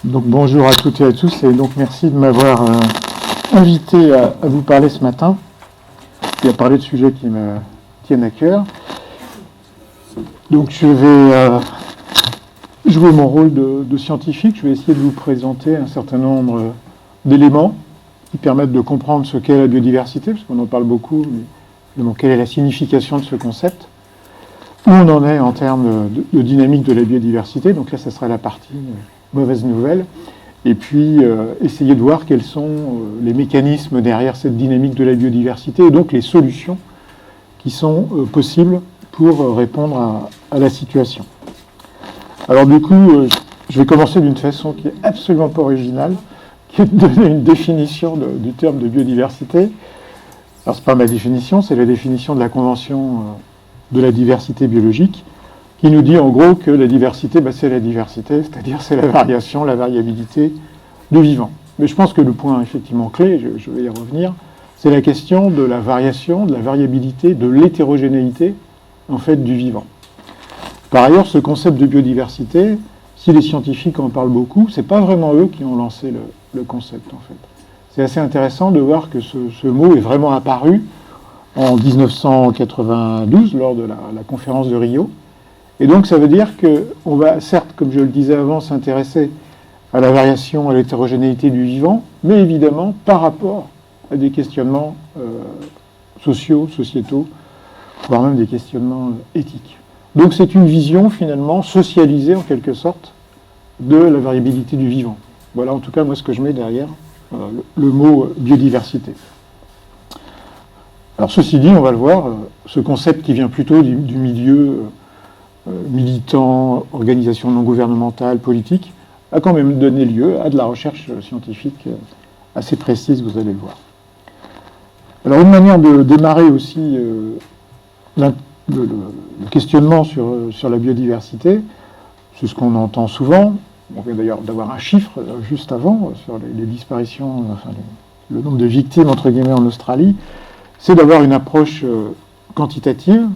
Donc bonjour à toutes et à tous, et donc merci de m'avoir invité à vous parler ce matin et à parler de sujets qui me tiennent à cœur. Donc je vais jouer mon rôle de scientifique, je vais essayer de vous présenter un certain nombre d'éléments qui permettent de comprendre ce qu'est la biodiversité, parce qu'on en parle beaucoup, mais finalement, quelle est la signification de ce concept, où on en est en termes de dynamique de la biodiversité. Donc là, ça sera la partie mauvaise nouvelle, et puis essayer de voir quels sont les mécanismes derrière cette dynamique de la biodiversité, et donc les solutions qui sont possibles pour répondre à la situation. Alors du coup, je vais commencer d'une façon qui est absolument pas originale, qui est de donner une définition du terme de biodiversité. Alors c'est pas ma définition, c'est la définition de la Convention de la diversité biologique, qui nous dit en gros que la diversité, c'est la diversité, c'est-à-dire c'est la variation, la variabilité du vivant. Mais je pense que le point effectivement clé, je vais y revenir, c'est la question de la variation, de la variabilité, de l'hétérogénéité en fait du vivant. Par ailleurs, ce concept de biodiversité, si les scientifiques en parlent beaucoup, c'est pas vraiment eux qui ont lancé le concept en fait. C'est assez intéressant de voir que ce mot est vraiment apparu en 1992 lors de la conférence de Rio. Et donc ça veut dire qu'on va, certes, comme je le disais avant, s'intéresser à la variation, à l'hétérogénéité du vivant, mais évidemment par rapport à des questionnements sociaux, sociétaux, voire même des questionnements éthiques. Donc c'est une vision finalement socialisée en quelque sorte de la variabilité du vivant. Voilà en tout cas moi ce que je mets derrière le mot biodiversité. Alors ceci dit, on va le voir, ce concept qui vient plutôt du milieu militant, organisation non gouvernementale, politique, a quand même donné lieu à de la recherche scientifique assez précise, vous allez le voir. Alors une manière de démarrer aussi le questionnement sur la biodiversité, c'est ce qu'on entend souvent, on vient d'ailleurs d'avoir un chiffre juste avant sur les disparitions, enfin le nombre de victimes entre guillemets en Australie, c'est d'avoir une approche quantitative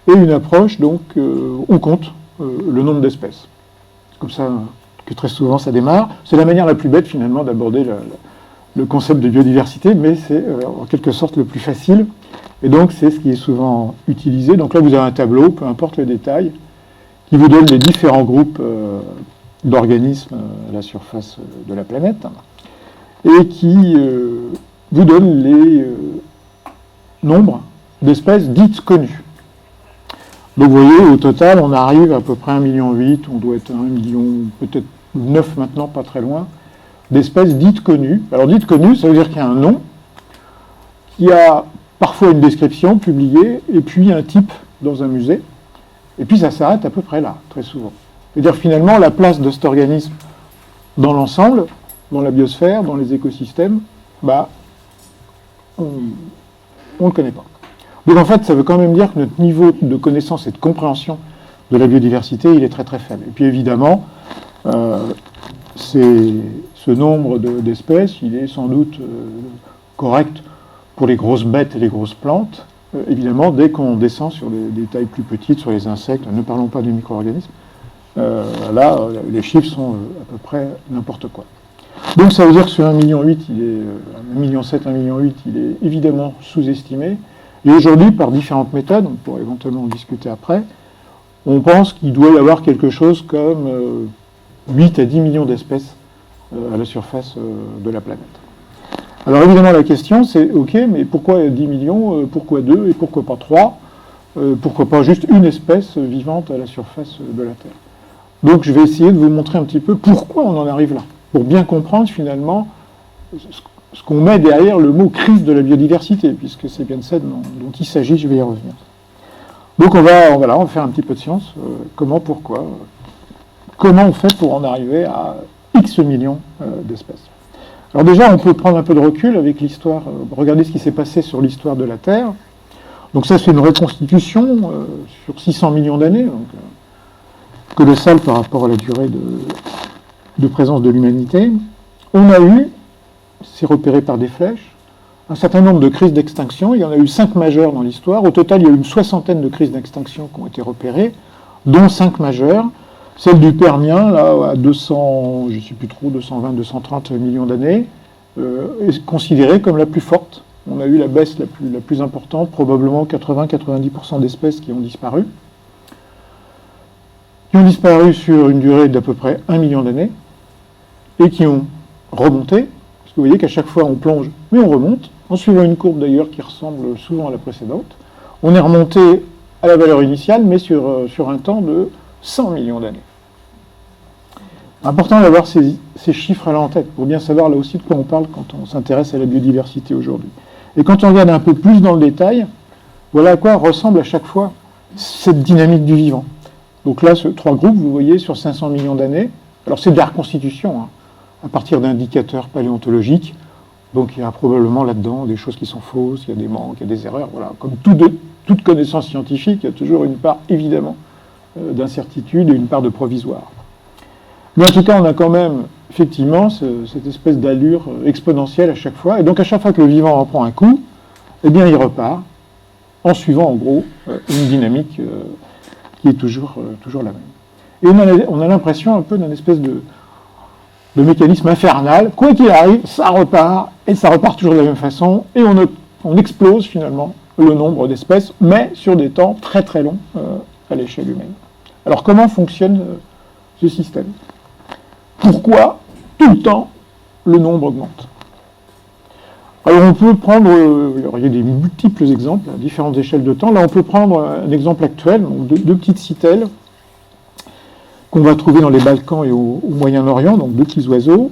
et une approche, donc, on compte le nombre d'espèces. C'est comme ça que très souvent ça démarre. C'est la manière la plus bête, finalement, d'aborder le concept de biodiversité, mais c'est en quelque sorte le plus facile. Et donc, c'est ce qui est souvent utilisé. Donc là, vous avez un tableau, peu importe le détail, qui vous donne les différents groupes d'organismes à la surface de la planète, et qui vous donne les nombres d'espèces dites connues. Donc vous voyez, au total, on arrive à peu près 1,8 million, on doit être 1 million, peut-être 9 maintenant, pas très loin, d'espèces dites connues. Alors dites connues, ça veut dire qu'il y a un nom, qui a parfois une description publiée, et puis un type dans un musée, et puis ça s'arrête à peu près là, très souvent. C'est-à-dire finalement, la place de cet organisme dans l'ensemble, dans la biosphère, dans les écosystèmes, on ne le connaît pas. Donc en fait, ça veut quand même dire que notre niveau de connaissance et de compréhension de la biodiversité, il est très très faible. Et puis évidemment, ce nombre d'espèces, il est sans doute correct pour les grosses bêtes et les grosses plantes. Évidemment, dès qu'on descend sur des tailles plus petites, sur les insectes, ne parlons pas des micro-organismes, là, les chiffres sont à peu près n'importe quoi. Donc ça veut dire que ce 1,8 million, il est 1,7 million, 1,8 million, il est évidemment sous-estimé. Et aujourd'hui, par différentes méthodes, on pourra éventuellement en discuter après, on pense qu'il doit y avoir quelque chose comme 8 à 10 millions d'espèces à la surface de la planète. Alors évidemment, la question c'est, ok, mais pourquoi 10 millions, pourquoi 2 et pourquoi pas 3 pourquoi pas juste une espèce vivante à la surface de la Terre? Donc je vais essayer de vous montrer un petit peu pourquoi on en arrive là, pour bien comprendre finalement ce qu'on met derrière le mot crise de la biodiversité, puisque c'est bien de ça dont il s'agit, je vais y revenir. Donc on va faire un petit peu de science. Comment, pourquoi, comment on fait pour en arriver à X millions d'espèces. Alors déjà, on peut prendre un peu de recul avec l'histoire, regarder ce qui s'est passé sur l'histoire de la Terre. Donc ça, c'est une reconstitution sur 600 millions d'années, donc colossale par rapport à la durée de présence de l'humanité. On a eu, c'est repéré par des flèches, un certain nombre de crises d'extinction. Il y en a eu 5 majeures dans l'histoire. Au total, il y a eu une 60aine de crises d'extinction qui ont été repérées, dont 5 majeures. Celle du Permien, là, à 200, je ne sais plus trop, 220, 230 millions d'années, est considérée comme la plus forte. On a eu la baisse la plus importante, probablement 80-90% d'espèces qui ont disparu. Qui ont disparu sur une durée d'à peu près 1 million d'années, et qui ont remonté, parce que vous voyez qu'à chaque fois on plonge, mais on remonte, en suivant une courbe d'ailleurs qui ressemble souvent à la précédente. On est remonté à la valeur initiale, mais sur un temps de 100 millions d'années. Important d'avoir ces chiffres-là en tête, pour bien savoir là aussi de quoi on parle quand on s'intéresse à la biodiversité aujourd'hui. Et quand on regarde un peu plus dans le détail, voilà à quoi ressemble à chaque fois cette dynamique du vivant. Donc là, trois groupes, vous voyez, sur 500 millions d'années. Alors c'est de la reconstitution, hein, à partir d'indicateurs paléontologiques. Donc il y a probablement là-dedans des choses qui sont fausses, il y a des manques, il y a des erreurs. Voilà. Comme toute connaissance scientifique, il y a toujours une part, évidemment, d'incertitude et une part de provisoire. Mais en tout cas, on a quand même, effectivement, cette espèce d'allure exponentielle à chaque fois. Et donc à chaque fois que le vivant en prend un coup, eh bien il repart, en suivant en gros une dynamique qui est toujours la même. Et on a l'impression un peu d'un espèce de mécanisme infernal. Quoi qu'il arrive, ça repart, et ça repart toujours de la même façon, et on explose finalement le nombre d'espèces, mais sur des temps très très longs à l'échelle humaine. Alors comment fonctionne ce système? Pourquoi tout le temps le nombre augmente? Alors on peut prendre, il y a des multiples exemples à différentes échelles de temps. Là on peut prendre un exemple actuel, donc deux petites citelles qu'on va trouver dans les Balkans et au Moyen-Orient, donc deux petits oiseaux,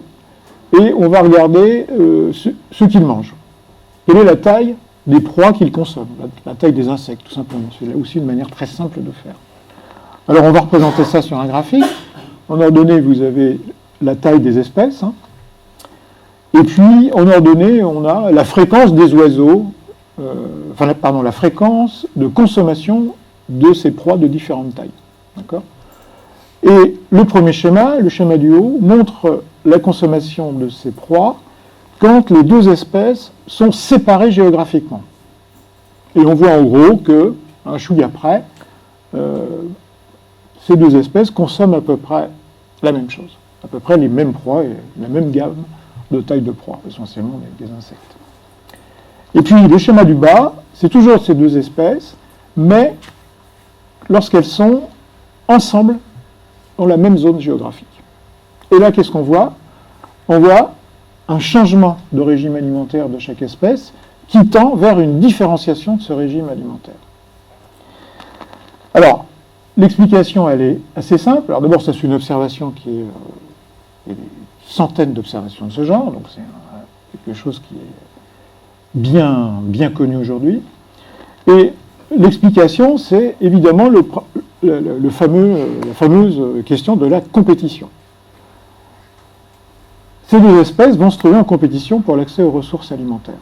et on va regarder ce qu'ils mangent. Quelle est la taille des proies qu'ils consomment, la taille des insectes tout simplement. C'est là aussi une manière très simple de faire. Alors on va représenter ça sur un graphique. En ordonnée, vous avez la taille des espèces, hein. Et puis, en ordonnée, on a la fréquence des oiseaux, la fréquence de consommation de ces proies de différentes tailles. D'accord ? Et le premier schéma, le schéma du haut, montre la consommation de ces proies quand les deux espèces sont séparées géographiquement. Et on voit en gros que, un chouïa près, ces deux espèces consomment à peu près la même chose, à peu près les mêmes proies et la même gamme de taille de proie, essentiellement des insectes. Et puis le schéma du bas, c'est toujours ces deux espèces, mais lorsqu'elles sont ensemble dans la même zone géographique. Et là, qu'est-ce qu'on voit? On voit un changement de régime alimentaire de chaque espèce qui tend vers une différenciation de ce régime alimentaire. Alors, l'explication, elle est assez simple. Alors d'abord, c'est une observation qui est... il y a des centaines d'observations de ce genre, donc c'est quelque chose qui est bien connu aujourd'hui. Et l'explication, c'est évidemment la fameuse question de la compétition. Ces deux espèces vont se trouver en compétition pour l'accès aux ressources alimentaires.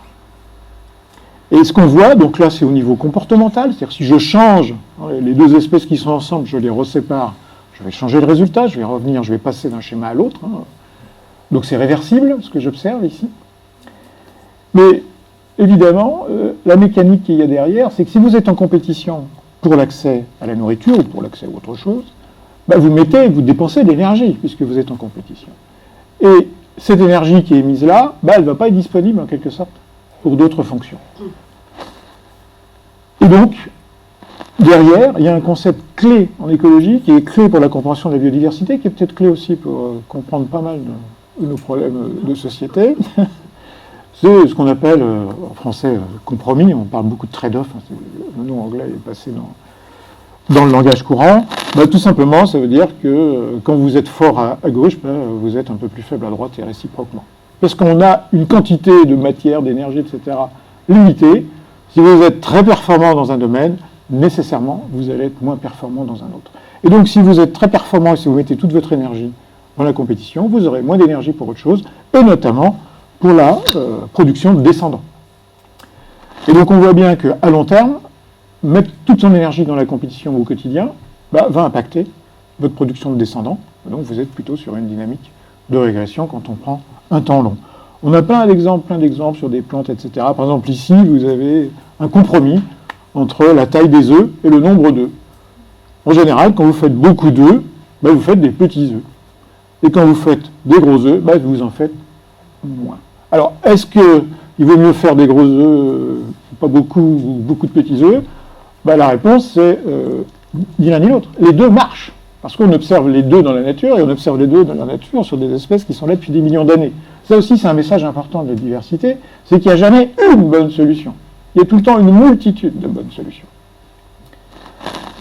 Et ce qu'on voit, donc là c'est au niveau comportemental, c'est-à-dire si je change les deux espèces qui sont ensemble, je les resépare, je vais changer le résultat, je vais passer d'un schéma à l'autre. Hein. Donc c'est réversible, ce que j'observe ici. Mais évidemment, la mécanique qu'il y a derrière, c'est que si vous êtes en compétition pour l'accès à la nourriture ou pour l'accès à autre chose, vous dépensez de l'énergie puisque vous êtes en compétition. Et cette énergie qui est mise là, elle ne va pas être disponible en quelque sorte pour d'autres fonctions. Et donc, derrière, il y a un concept clé en écologie qui est clé pour la compréhension de la biodiversité, qui est peut-être clé aussi pour comprendre pas mal de nos problèmes de société. C'est ce qu'on appelle, en français, compromis. On parle beaucoup de trade-off. Hein, le nom anglais est passé dans le langage courant. Tout simplement, ça veut dire que quand vous êtes fort à gauche, vous êtes un peu plus faible à droite et réciproquement. Parce qu'on a une quantité de matière, d'énergie, etc. limitée. Si vous êtes très performant dans un domaine, nécessairement, vous allez être moins performant dans un autre. Et donc, si vous êtes très performant et si vous mettez toute votre énergie dans la compétition, vous aurez moins d'énergie pour autre chose, et notamment pour la production de descendants. Et donc, on voit bien qu'à long terme, mettre toute son énergie dans la compétition au quotidien va impacter votre production de descendants. Donc, vous êtes plutôt sur une dynamique de régression quand on prend un temps long. On a plein d'exemples sur des plantes, etc. Par exemple, ici, vous avez un compromis entre la taille des œufs et le nombre d'œufs. En général, quand vous faites beaucoup d'œufs, ben, vous faites des petits œufs. Et quand vous faites des gros œufs, ben, vous en faites moins. Alors, est-ce qu'il vaut mieux faire des gros œufs, pas beaucoup, ou beaucoup de petits œufs? Ben, la réponse, c'est ni l'un ni l'autre. Les deux marchent. Parce qu'on observe les deux dans la nature, et on observe les deux dans la nature sur des espèces qui sont là depuis des millions d'années. Ça aussi, c'est un message important de la diversité, c'est qu'il n'y a jamais une bonne solution. Il y a tout le temps une multitude de bonnes solutions.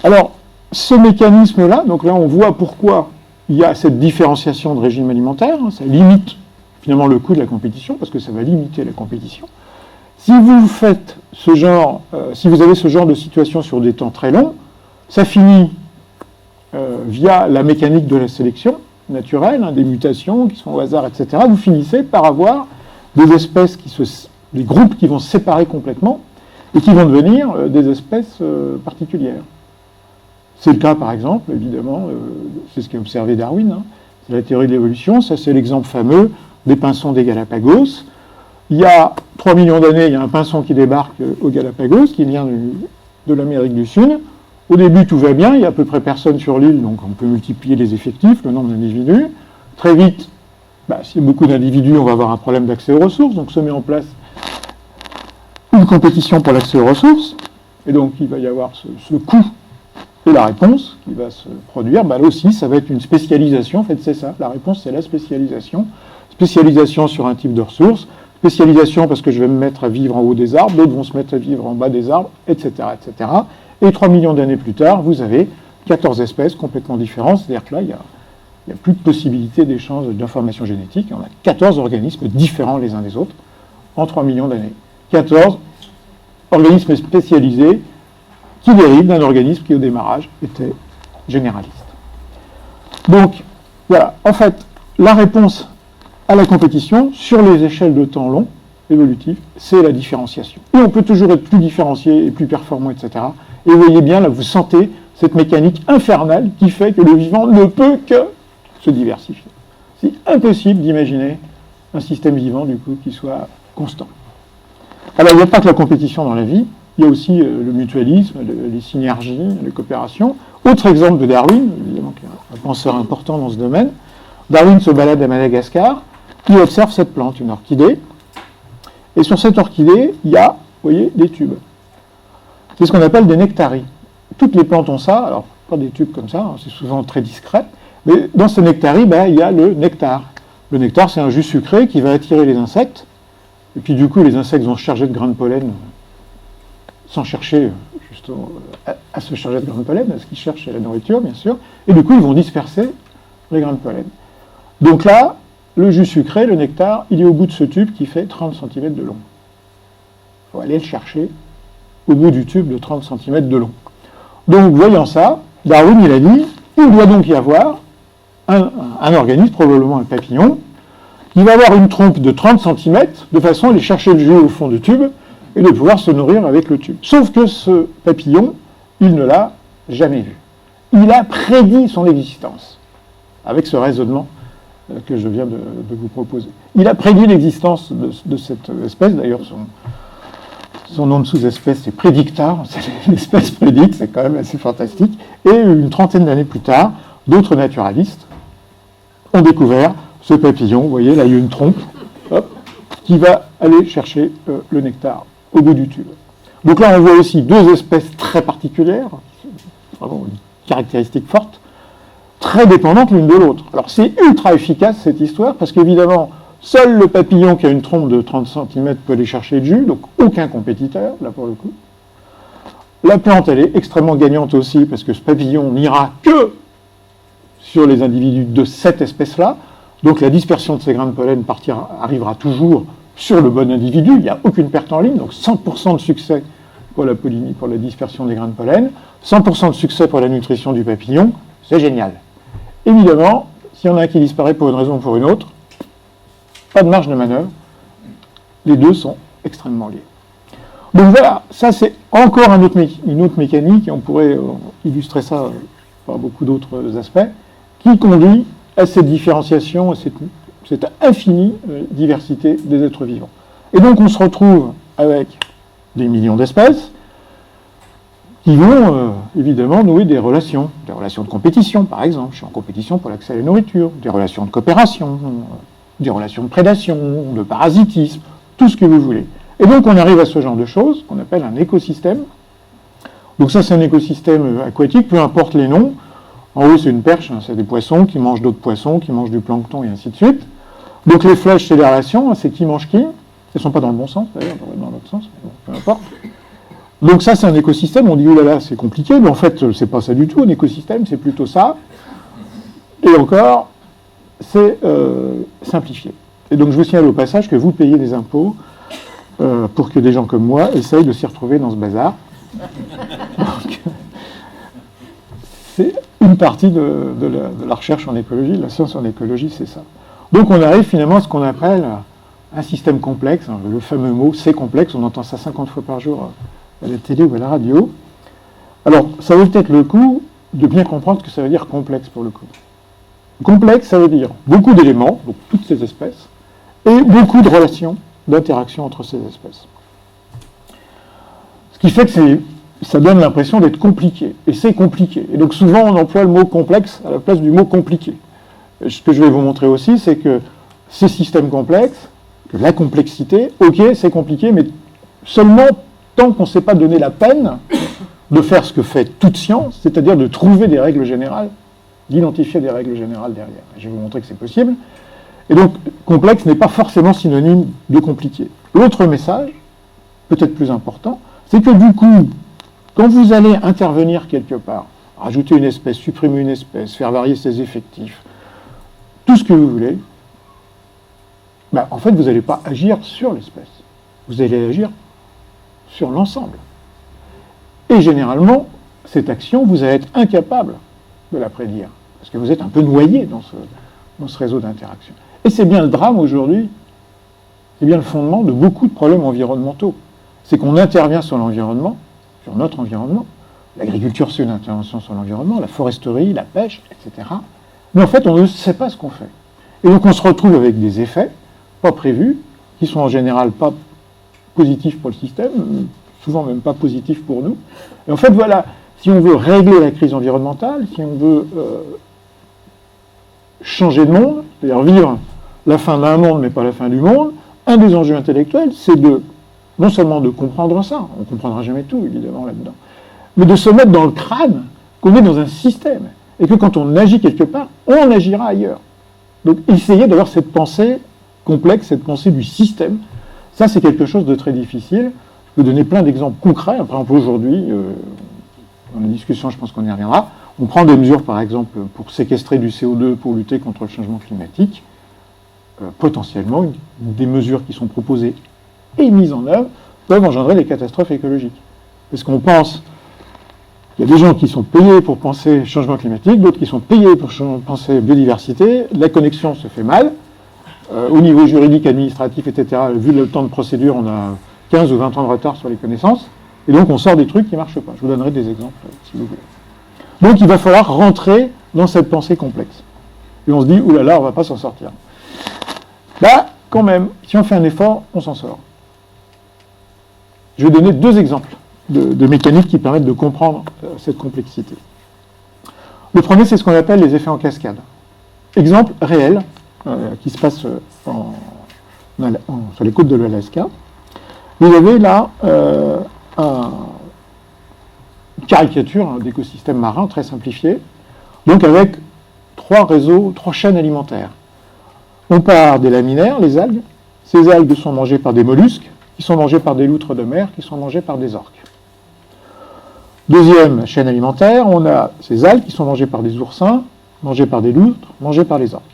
Alors, ce mécanisme-là, donc là, on voit pourquoi il y a cette différenciation de régime alimentaire, ça limite finalement le coût de la compétition, parce que ça va limiter la compétition. Si vous faites ce genre, si vous avez ce genre de situation sur des temps très longs, ça finit via la mécanique de la sélection naturelle, des mutations qui sont au hasard, etc. Vous finissez par avoir des espèces des groupes qui vont se séparer complètement et qui vont devenir des espèces particulières. C'est le cas, par exemple, évidemment, c'est ce qu'a observé Darwin, c'est la théorie de l'évolution, ça c'est l'exemple fameux des pinsons des Galapagos. Il y a 3 millions d'années, il y a un pinson qui débarque aux Galapagos, qui vient de l'Amérique du Sud. Au début, tout va bien, il y a à peu près personne sur l'île, donc on peut multiplier les effectifs, le nombre d'individus. Très vite, s'il y a beaucoup d'individus, on va avoir un problème d'accès aux ressources, donc se met en place une compétition pour l'accès aux ressources, et donc il va y avoir ce coût et la réponse qui va se produire. Là aussi, ça va être une spécialisation, en fait c'est ça, la réponse c'est la spécialisation. Spécialisation sur un type de ressources, spécialisation parce que je vais me mettre à vivre en haut des arbres, d'autres vont se mettre à vivre en bas des arbres, etc., etc. Et 3 millions d'années plus tard, vous avez 14 espèces complètement différentes. C'est-à-dire que là, il n'y a plus de possibilité d'échange d'informations génétiques. On a 14 organismes différents les uns des autres en 3 millions d'années. 14 organismes spécialisés qui dérivent d'un organisme qui, au démarrage, était généraliste. Donc, voilà. En fait, la réponse à la compétition, sur les échelles de temps long, évolutif, c'est la différenciation. Et on peut toujours être plus différencié et plus performant, etc. Et vous voyez bien, là, vous sentez cette mécanique infernale qui fait que le vivant ne peut que se diversifier. C'est impossible d'imaginer un système vivant, du coup, qui soit constant. Alors, il n'y a pas que la compétition dans la vie, il y a aussi le mutualisme, les synergies, les coopérations. Autre exemple de Darwin, évidemment, qui est un penseur important dans ce domaine. Darwin se balade à Madagascar, il observe cette plante, une orchidée, et sur cette orchidée, il y a, vous voyez, des tubes. C'est ce qu'on appelle des nectaries. Toutes les plantes ont ça, alors pas des tubes comme ça, c'est souvent très discret, mais dans ces nectaries, il y a le nectar. Le nectar, c'est un jus sucré qui va attirer les insectes, et puis du coup, les insectes vont se charger de grains de pollen, sans chercher justement à se charger de grains de pollen, ce qu'ils cherchent, c'est la nourriture, bien sûr, et du coup, ils vont disperser les grains de pollen. Donc là, le jus sucré, le nectar, il est au bout de ce tube qui fait 30 cm de long. Il faut aller le chercher au bout du tube de 30 cm de long. Donc, voyant ça, Darwin, il a dit, il doit donc y avoir un organisme, probablement un papillon, qui va avoir une trompe de 30 cm, de façon à aller chercher le jus au fond du tube, et de pouvoir se nourrir avec le tube. Sauf que ce papillon, il ne l'a jamais vu. Il a prédit son existence, avec ce raisonnement que je viens de vous proposer. Il a prédit l'existence de cette espèce, d'ailleurs son nom de sous-espèce c'est Predicta, c'est l'espèce prédite, c'est quand même assez fantastique, et une trentaine d'années plus tard, d'autres naturalistes ont découvert ce papillon, vous voyez, là il y a une trompe, qui va aller chercher le nectar au bout du tube. Donc là on voit aussi deux espèces très particulières, vraiment une caractéristique forte, très dépendantes l'une de l'autre. Alors c'est ultra efficace cette histoire, parce qu'évidemment, seul le papillon qui a une trompe de 30 cm peut aller chercher le jus, donc aucun compétiteur, là pour le coup. La plante, elle est extrêmement gagnante aussi, parce que ce papillon n'ira que sur les individus de cette espèce-là, donc la dispersion de ces grains de pollen arrivera toujours sur le bon individu, il n'y a aucune perte en ligne, donc 100% de succès pour la dispersion des grains de pollen, 100% de succès pour la nutrition du papillon, c'est génial. Évidemment, s'il y en a un qui disparaît pour une raison ou pour une autre, pas de marge de manœuvre, les deux sont extrêmement liés. Donc voilà, ça c'est encore une autre mécanique, et on pourrait illustrer ça par beaucoup d'autres aspects, qui conduit à cette différenciation, à cette infinie diversité des êtres vivants. Et donc on se retrouve avec des millions d'espèces, qui vont évidemment nouer des relations de compétition, par exemple. Je suis en compétition pour l'accès à la nourriture, des relations de coopération, des relations de prédation, de parasitisme, tout ce que vous voulez. Et donc on arrive à ce genre de choses qu'on appelle un écosystème. Donc ça, c'est un écosystème aquatique, peu importe les noms. En haut, c'est une perche, hein, c'est des poissons qui mangent d'autres poissons, qui mangent du plancton et ainsi de suite. Donc les flèches, c'est des relations, c'est qui mange qui. Elles ne sont pas dans le bon sens, d'ailleurs, dans l'autre sens, mais bon, peu importe. Donc ça, c'est un écosystème. On dit, oh là là, c'est compliqué, mais en fait, c'est pas ça du tout. Un écosystème, c'est plutôt ça. Et encore, c'est simplifié. Et donc, je vous signale au passage que vous payez des impôts pour que des gens comme moi essayent de s'y retrouver dans ce bazar. Donc, c'est une partie de la recherche en écologie, de la science en écologie, c'est ça. Donc, on arrive finalement à ce qu'on appelle un système complexe. Hein, le fameux mot, c'est complexe. On entend ça 50 fois par jour à la télé ou à la radio. Alors, ça vaut peut-être le coup de bien comprendre ce que ça veut dire complexe pour le coup. Complexe, ça veut dire beaucoup d'éléments, donc toutes ces espèces, et beaucoup de relations, d'interactions entre ces espèces. Ce qui fait que ça donne l'impression d'être compliqué, et c'est compliqué. Et donc souvent on emploie le mot complexe à la place du mot compliqué. Et ce que je vais vous montrer aussi, c'est que ces systèmes complexes, que la complexité, ok, c'est compliqué, mais seulement tant qu'on ne s'est pas donné la peine de faire ce que fait toute science, c'est-à-dire de trouver des règles générales, d'identifier des règles générales derrière. Je vais vous montrer que c'est possible. Et donc, complexe n'est pas forcément synonyme de compliqué. L'autre message, peut-être plus important, c'est que du coup, quand vous allez intervenir quelque part, rajouter une espèce, supprimer une espèce, faire varier ses effectifs, tout ce que vous voulez, ben, en fait, vous n'allez pas agir sur l'espèce. Vous allez agir sur l'ensemble. Et généralement, cette action, vous allez être incapable de la prédire, parce que vous êtes un peu noyé dans ce réseau d'interaction. Et c'est bien le drame aujourd'hui, c'est bien le fondement de beaucoup de problèmes environnementaux. C'est qu'on intervient sur l'environnement, sur notre environnement. L'agriculture, c'est une intervention sur l'environnement, la foresterie, la pêche, etc. Mais en fait, on ne sait pas ce qu'on fait. Et donc on se retrouve avec des effets pas prévus, qui sont en général pas positifs pour le système, souvent même pas positifs pour nous. Et en fait, voilà, si on veut régler la crise environnementale, si on veut changer de monde, c'est-à-dire vivre la fin d'un monde, mais pas la fin du monde, un des enjeux intellectuels, c'est non seulement de comprendre ça, on ne comprendra jamais tout, évidemment, là-dedans, mais de se mettre dans le crâne qu'on est dans un système, et que quand on agit quelque part, on agira ailleurs. Donc, essayer d'avoir cette pensée complexe, cette pensée du système, ça, c'est quelque chose de très difficile. Je peux donner plein d'exemples concrets. Par exemple, aujourd'hui, dans la discussion, je pense qu'on y reviendra, on prend des mesures, par exemple, pour séquestrer du CO2 pour lutter contre le changement climatique. Potentiellement, des mesures qui sont proposées et mises en œuvre peuvent engendrer des catastrophes écologiques. Parce qu'on pense, il y a des gens qui sont payés pour penser changement climatique, d'autres qui sont payés pour penser biodiversité, la connexion se fait mal, au niveau juridique, administratif, etc., vu le temps de procédure, on a 15 ou 20 ans de retard sur les connaissances, et donc on sort des trucs qui ne marchent pas. Je vous donnerai des exemples, si vous voulez. Donc il va falloir rentrer dans cette pensée complexe. Et on se dit, oulala, on ne va pas s'en sortir. Là, quand même, si on fait un effort, on s'en sort. Je vais donner deux exemples de mécaniques qui permettent de comprendre cette complexité. Le premier, c'est ce qu'on appelle les effets en cascade. Exemple réel, qui se passe sur les côtes de l'Alaska. Vous avez là une caricature d'écosystème marin très simplifiée, donc avec trois chaînes alimentaires. On part des laminaires, les algues. Ces algues sont mangées par des mollusques, qui sont mangés par des loutres de mer, qui sont mangés par des orques. Deuxième chaîne alimentaire, on a ces algues qui sont mangées par des oursins, mangées par des loutres, mangées par les orques.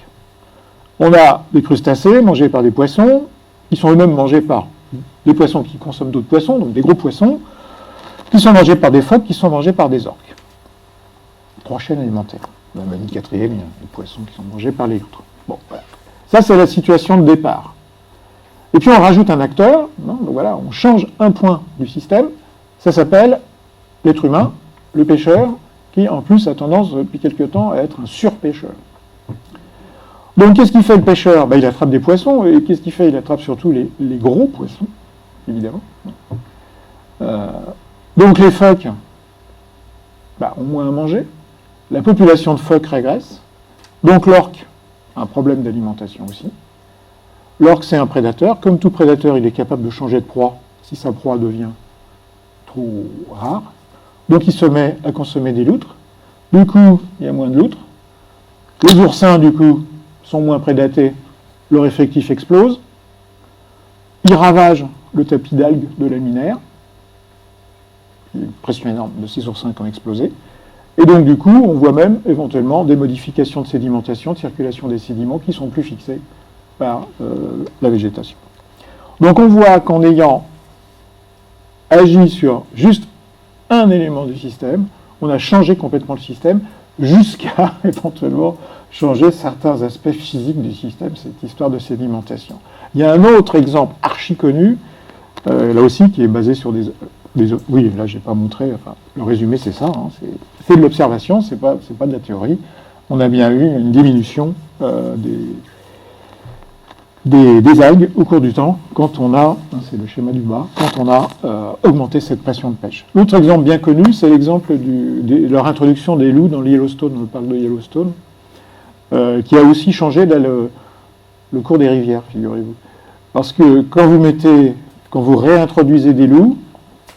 On a des crustacés mangés par des poissons, qui sont eux-mêmes mangés par des poissons qui consomment d'autres poissons, donc des gros poissons, qui sont mangés par des phoques, qui sont mangés par des orques. Trois chaînes alimentaires. On a une quatrième, il y a des poissons qui sont mangés par les loutres. Bon, voilà. Ça, c'est la situation de départ. Et puis on rajoute un acteur, donc voilà, on change un point du système, ça s'appelle l'être humain, le pêcheur, qui en plus a tendance depuis quelque temps à être un surpêcheur. Donc qu'est-ce qu'il fait le pêcheur ? Il attrape des poissons, et qu'est-ce qu'il fait ? Il attrape surtout les gros poissons, évidemment. Donc les phoques, ont moins à manger, la population de phoques régresse, donc l'orque a un problème d'alimentation aussi. L'orque, c'est un prédateur. Comme tout prédateur, il est capable de changer de proie si sa proie devient trop rare. Donc il se met à consommer des loutres. Du coup, il y a moins de loutres. Les oursins, du coup, sont moins prédatés. Leur effectif explose. Ils ravagent le tapis d'algues de laminaire. Une pression énorme de ces oursins qui ont explosé. Et donc, du coup, on voit même éventuellement des modifications de sédimentation, de circulation des sédiments qui sont plus fixés par la végétation. Donc, on voit qu'en ayant agi sur juste un élément du système, on a changé complètement le système jusqu'à éventuellement changer certains aspects physiques du système, cette histoire de sédimentation. Il y a un autre exemple archi connu, là aussi, qui est basé sur des oui, là, je n'ai pas montré, enfin, le résumé, c'est ça, hein, c'est de l'observation, c'est pas de la théorie. On a bien eu une diminution des algues au cours du temps, quand on a, c'est le schéma du bas, quand on a augmenté cette pression de pêche. L'autre exemple bien connu, c'est l'exemple de leur introduction des loups dans le Yellowstone, dans le parc de Yellowstone, qui a aussi changé là, le cours des rivières, figurez-vous. Parce que quand vous réintroduisez des loups,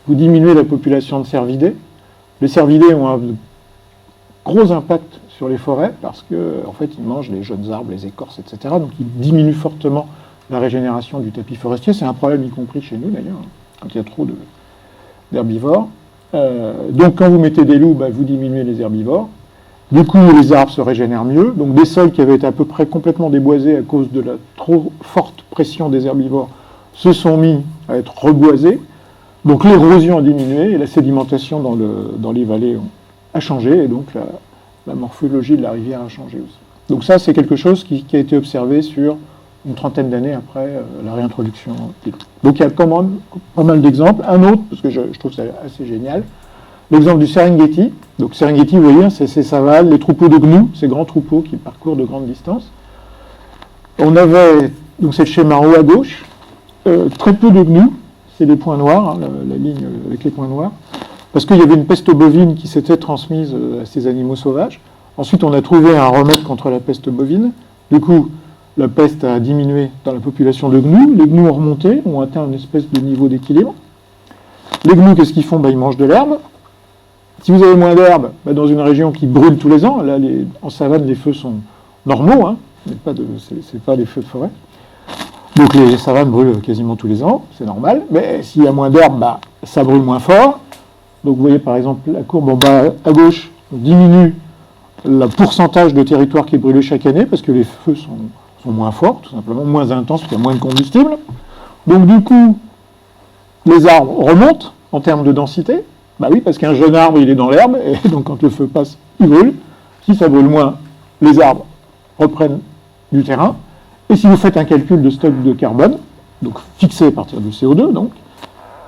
vous diminuez la population de cervidés. Les cervidés ont un gros impact sur les forêts parce qu'en fait, ils mangent les jeunes arbres, les écorces, etc. Donc, ils diminuent fortement la régénération du tapis forestier. C'est un problème y compris chez nous, d'ailleurs, quand il y a trop d'herbivores. Donc, quand vous mettez des loups, vous diminuez les herbivores. Du coup, les arbres se régénèrent mieux. Donc, des sols qui avaient été à peu près complètement déboisés à cause de la trop forte pression des herbivores se sont mis à être reboisés. Donc l'érosion a diminué et la sédimentation dans les vallées a changé, et donc la morphologie de la rivière a changé aussi. Donc ça, c'est quelque chose qui a été observé sur une trentaine d'années après la réintroduction des loups. Donc il y a quand même pas mal d'exemples. Un autre, parce que je trouve ça assez génial, l'exemple du Serengeti. Donc Serengeti, vous voyez, c'est ces savanes, les troupeaux de gnous, ces grands troupeaux qui parcourent de grandes distances. On avait, donc c'est le schéma en haut à gauche, très peu de gnous. C'est les points noirs, hein, la ligne avec les points noirs, parce qu'il y avait une peste bovine qui s'était transmise à ces animaux sauvages. Ensuite, on a trouvé un remède contre la peste bovine. Du coup, la peste a diminué dans la population de gnous. Les gnous ont remonté, ont atteint une espèce de niveau d'équilibre. Les gnous, qu'est-ce qu'ils font ? Ils mangent de l'herbe. Si vous avez moins d'herbe, dans une région qui brûle tous les ans, là, en savane, les feux sont normaux, hein, c'est pas des feux de forêt. Donc les savanes brûlent quasiment tous les ans, c'est normal, mais s'il y a moins d'herbe, ça brûle moins fort. Donc vous voyez par exemple la courbe en bas à gauche diminue le pourcentage de territoire qui est brûlé chaque année, parce que les feux sont moins forts, tout simplement, moins intenses, parce qu'il y a moins de combustible. Donc du coup, les arbres remontent en termes de densité. Oui, parce qu'un jeune arbre, il est dans l'herbe, et donc quand le feu passe, il brûle. Si ça brûle moins, les arbres reprennent du terrain. Et si vous faites un calcul de stock de carbone, donc fixé à partir du CO2, donc,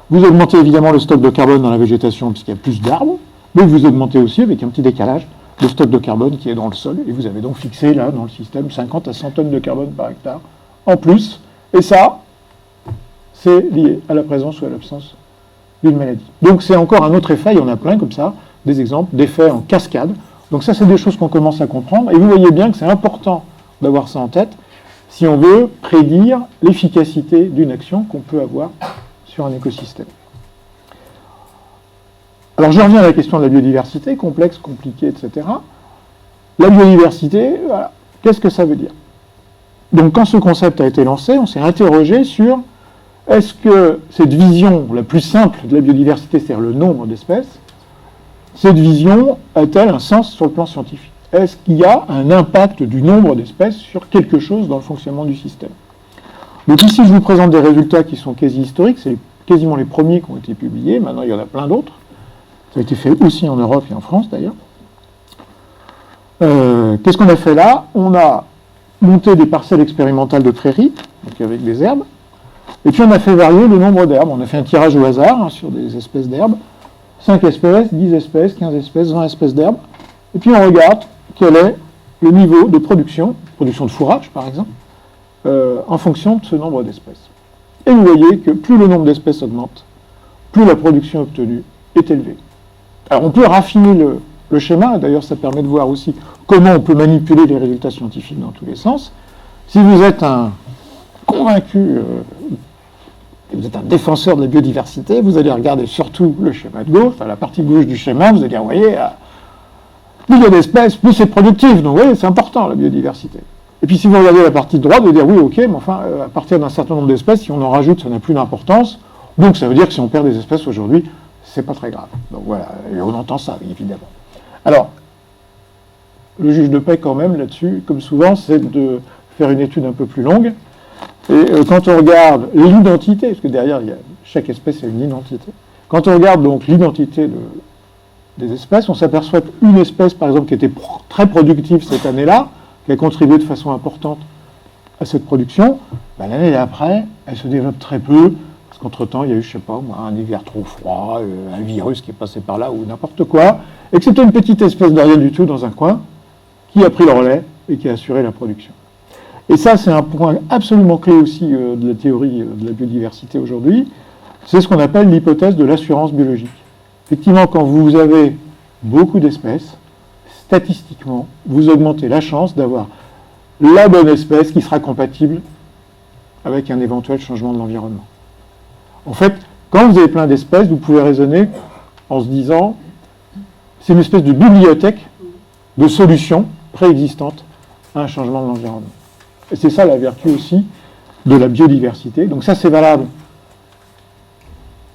vous augmentez évidemment le stock de carbone dans la végétation puisqu'il y a plus d'arbres, mais vous augmentez aussi avec un petit décalage le stock de carbone qui est dans le sol, et vous avez donc fixé là dans le système 50 à 100 tonnes de carbone par hectare en plus, et ça, c'est lié à la présence ou à l'absence d'une maladie. Donc c'est encore un autre effet, il y en a plein comme ça, des exemples d'effets en cascade. Donc ça, c'est des choses qu'on commence à comprendre, et vous voyez bien que c'est important d'avoir ça en tête, si on veut prédire l'efficacité d'une action qu'on peut avoir sur un écosystème. Alors je reviens à la question de la biodiversité, complexe, compliquée, etc. La biodiversité, voilà, qu'est-ce que ça veut dire ? Donc quand ce concept a été lancé, on s'est interrogé sur est-ce que cette vision la plus simple de la biodiversité, c'est-à-dire le nombre d'espèces, cette vision a-t-elle un sens sur le plan scientifique ? Est-ce qu'il y a un impact du nombre d'espèces sur quelque chose dans le fonctionnement du système ? Donc ici, je vous présente des résultats qui sont quasi historiques, c'est quasiment les premiers qui ont été publiés, maintenant il y en a plein d'autres. Ça a été fait aussi en Europe et en France d'ailleurs. Qu'est-ce qu'on a fait là ? On a monté des parcelles expérimentales de prairies, donc avec des herbes, et puis on a fait varier le nombre d'herbes. On a fait un tirage au hasard sur des espèces d'herbes, 5 espèces, 10 espèces, 15 espèces, 20 espèces d'herbes, et puis on regarde quel est le niveau de production de fourrage par exemple, en fonction de ce nombre d'espèces. Et vous voyez que plus le nombre d'espèces augmente, plus la production obtenue est élevée. Alors on peut raffiner le schéma, d'ailleurs ça permet de voir aussi comment on peut manipuler les résultats scientifiques dans tous les sens. Si vous êtes un convaincu, vous êtes un défenseur de la biodiversité, vous allez regarder surtout le schéma de gauche, enfin la partie gauche du schéma, vous allez dire, vous voyez, plus il y a d'espèces, plus c'est productif, donc vous voyez, c'est important la biodiversité. Et puis si vous regardez la partie droite, vous allez dire, oui, ok, mais enfin, à partir d'un certain nombre d'espèces, si on en rajoute, ça n'a plus d'importance, donc ça veut dire que si on perd des espèces aujourd'hui, c'est pas très grave. Donc voilà, et on entend ça, évidemment. Alors, le juge de paix, quand même, là-dessus, comme souvent, c'est de faire une étude un peu plus longue. Et quand on regarde l'identité, parce que derrière, chaque espèce a une identité, quand on regarde donc l'identité des espèces, on s'aperçoit qu'une espèce, par exemple, qui était très productive cette année-là, qui a contribué de façon importante à cette production, l'année d'après, elle se développe très peu, parce qu'entre-temps, il y a eu, je sais pas moi, un hiver trop froid, un virus qui est passé par là, ou n'importe quoi, et que c'était une petite espèce de rien du tout dans un coin, qui a pris le relais et qui a assuré la production. Et ça, c'est un point absolument clé aussi de la théorie de la biodiversité aujourd'hui, c'est ce qu'on appelle l'hypothèse de l'assurance biologique. Effectivement, quand vous avez beaucoup d'espèces, statistiquement, vous augmentez la chance d'avoir la bonne espèce qui sera compatible avec un éventuel changement de l'environnement. En fait, quand vous avez plein d'espèces, vous pouvez raisonner en se disant, c'est une espèce de bibliothèque de solutions préexistantes à un changement de l'environnement. Et c'est ça la vertu aussi de la biodiversité. Donc ça, c'est valable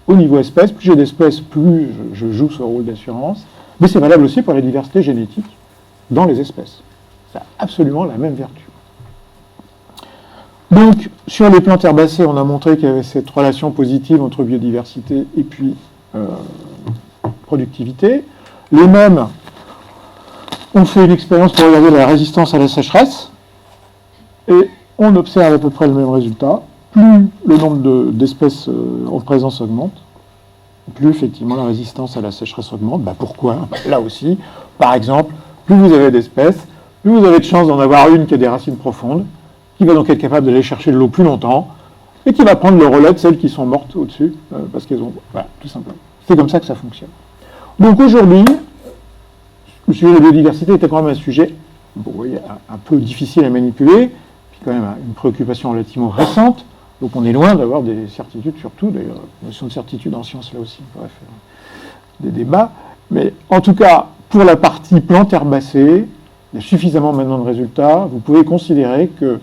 au niveau espèce. Plus j'ai d'espèces, plus je joue ce rôle d'assurance. Mais c'est valable aussi pour la diversité génétique dans les espèces. Ça a absolument la même vertu. Donc, sur les plantes herbacées, on a montré qu'il y avait cette relation positive entre biodiversité et puis productivité. Les mêmes ont fait une expérience pour regarder la résistance à la sécheresse, et on observe à peu près le même résultat. Plus le nombre d'espèces en présence augmente, plus effectivement la résistance à la sécheresse augmente. Pourquoi ? Là aussi, par exemple, plus vous avez d'espèces, plus vous avez de chances d'en avoir une qui a des racines profondes, qui va donc être capable d'aller chercher de l'eau plus longtemps, et qui va prendre le relais de celles qui sont mortes au-dessus, parce qu'elles ont... Voilà, tout simplement. C'est comme ça que ça fonctionne. Donc aujourd'hui, le sujet de la biodiversité était quand même un sujet un peu difficile à manipuler, puis quand même une préoccupation relativement récente, donc on est loin d'avoir des certitudes sur tout, d'ailleurs, la notion de certitude en sciences là aussi, on pourrait faire des débats, mais en tout cas, pour la partie plantes herbacées, il y a suffisamment maintenant de résultats, vous pouvez considérer que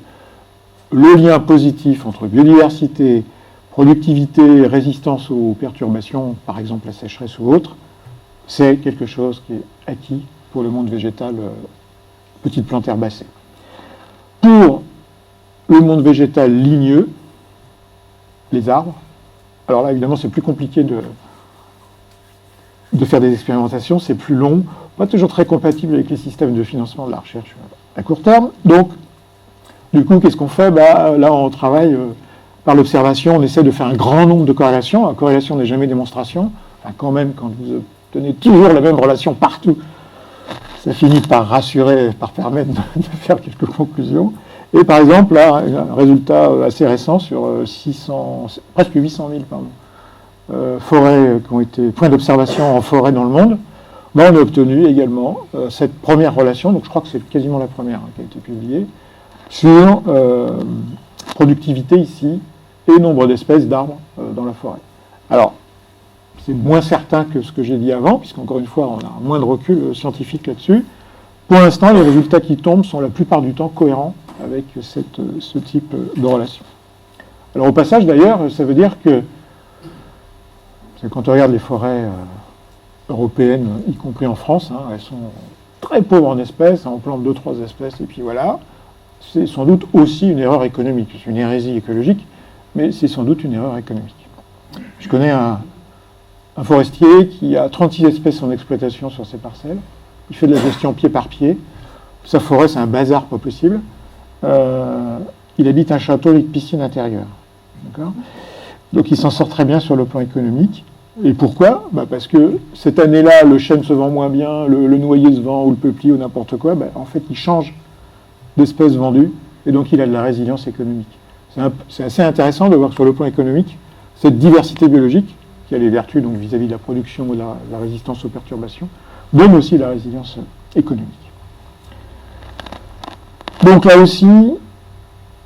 le lien positif entre biodiversité, productivité, résistance aux perturbations, par exemple la sécheresse ou autre, c'est quelque chose qui est acquis pour le monde végétal, petites plantes herbacées. Pour le monde végétal ligneux, les arbres, alors là évidemment c'est plus compliqué de faire des expérimentations, c'est plus long, pas toujours très compatible avec les systèmes de financement de la recherche à court terme. Donc, du coup, qu'est-ce qu'on fait ? Là, on travaille par l'observation, on essaie de faire un grand nombre de corrélations. La corrélation n'est jamais démonstration. Enfin, quand même, quand vous obtenez toujours la même relation partout, ça finit par rassurer, par permettre de faire quelques conclusions. Et par exemple, là, un résultat assez récent sur presque 800 000 forêts qui ont été points d'observation en forêt dans le monde, on a obtenu également cette première relation, donc je crois que c'est quasiment la première qui a été publiée, sur productivité ici et nombre d'espèces d'arbres dans la forêt. Alors, c'est moins certain que ce que j'ai dit avant, puisqu'encore une fois, on a moins de recul scientifique là-dessus. Pour l'instant, les résultats qui tombent sont la plupart du temps cohérents avec ce type de relation. Alors au passage, d'ailleurs, ça veut dire que quand on regarde les forêts européennes, y compris en France, elles sont très pauvres en espèces, on plante 2-3 espèces, et puis voilà. C'est sans doute aussi une erreur économique. C'est une hérésie écologique, mais c'est sans doute une erreur économique. Je connais un forestier qui a 36 espèces en exploitation sur ses parcelles. Il fait de la gestion pied par pied. Sa forêt, c'est un bazar pas possible. Il habite un château avec piscine intérieure. D'accord ? Donc il s'en sort très bien sur le plan économique. Et pourquoi ? Parce que cette année-là, le chêne se vend moins bien, le noyer se vend, ou le peuplier, ou n'importe quoi. En fait, il change d'espèces vendues, et donc il a de la résilience économique. C'est assez intéressant de voir sur le plan économique cette diversité biologique qui a les vertus donc vis-à-vis de la production et de la résistance aux perturbations, donne aussi la résilience économique. Donc là aussi,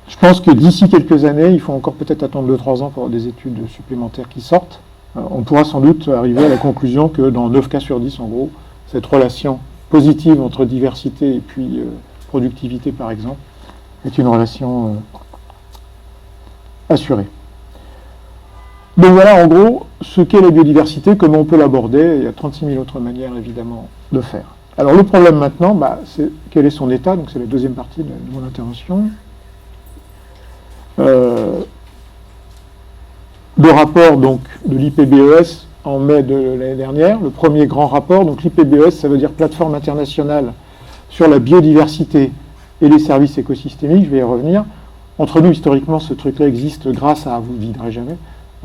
je pense que d'ici quelques années, il faut encore peut-être attendre 2-3 ans pour avoir des études supplémentaires qui sortent. On pourra sans doute arriver à la conclusion que dans 9 cas sur 10, en gros, cette relation positive entre diversité et puis productivité, par exemple, est une relation assurée. Donc voilà, en gros, ce qu'est la biodiversité, comment on peut l'aborder. Il y a 36 000 autres manières, évidemment, de faire. Alors le problème maintenant, c'est quel est son état. Donc c'est la deuxième partie de mon intervention. Le rapport donc, de l'IPBES en mai de l'année dernière, le premier grand rapport. Donc l'IPBES, ça veut dire Plateforme internationale sur la biodiversité et les services écosystémiques. Je vais y revenir. Entre nous, historiquement, ce truc-là existe grâce à, vous ne vivrez jamais,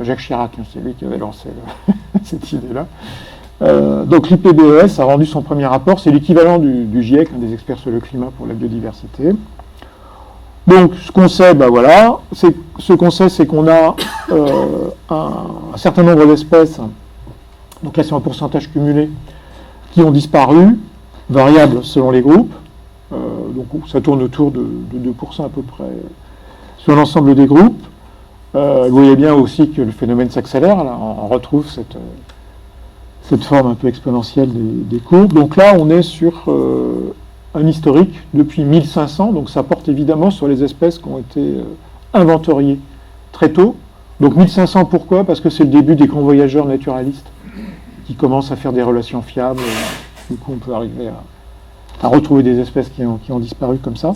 Jacques Chirac, c'est lui qui avait lancé cette idée-là. Donc l'IPBES a rendu son premier rapport, c'est l'équivalent du GIEC, des experts sur le climat pour la biodiversité. Donc ce qu'on sait, c'est qu'on a un certain nombre d'espèces, donc là c'est un pourcentage cumulé, qui ont disparu, variable selon les groupes, donc ça tourne autour de 2% à peu près sur l'ensemble des groupes. Vous voyez bien aussi que le phénomène s'accélère, là, on retrouve cette forme un peu exponentielle des courbes. Donc là, on est sur un historique depuis 1500, donc ça porte évidemment sur les espèces qui ont été inventoriées très tôt. Donc 1500, pourquoi? Parce que c'est le début des grands voyageurs naturalistes qui commencent à faire des relations fiables. Du coup, on peut arriver à retrouver des espèces qui ont disparu comme ça.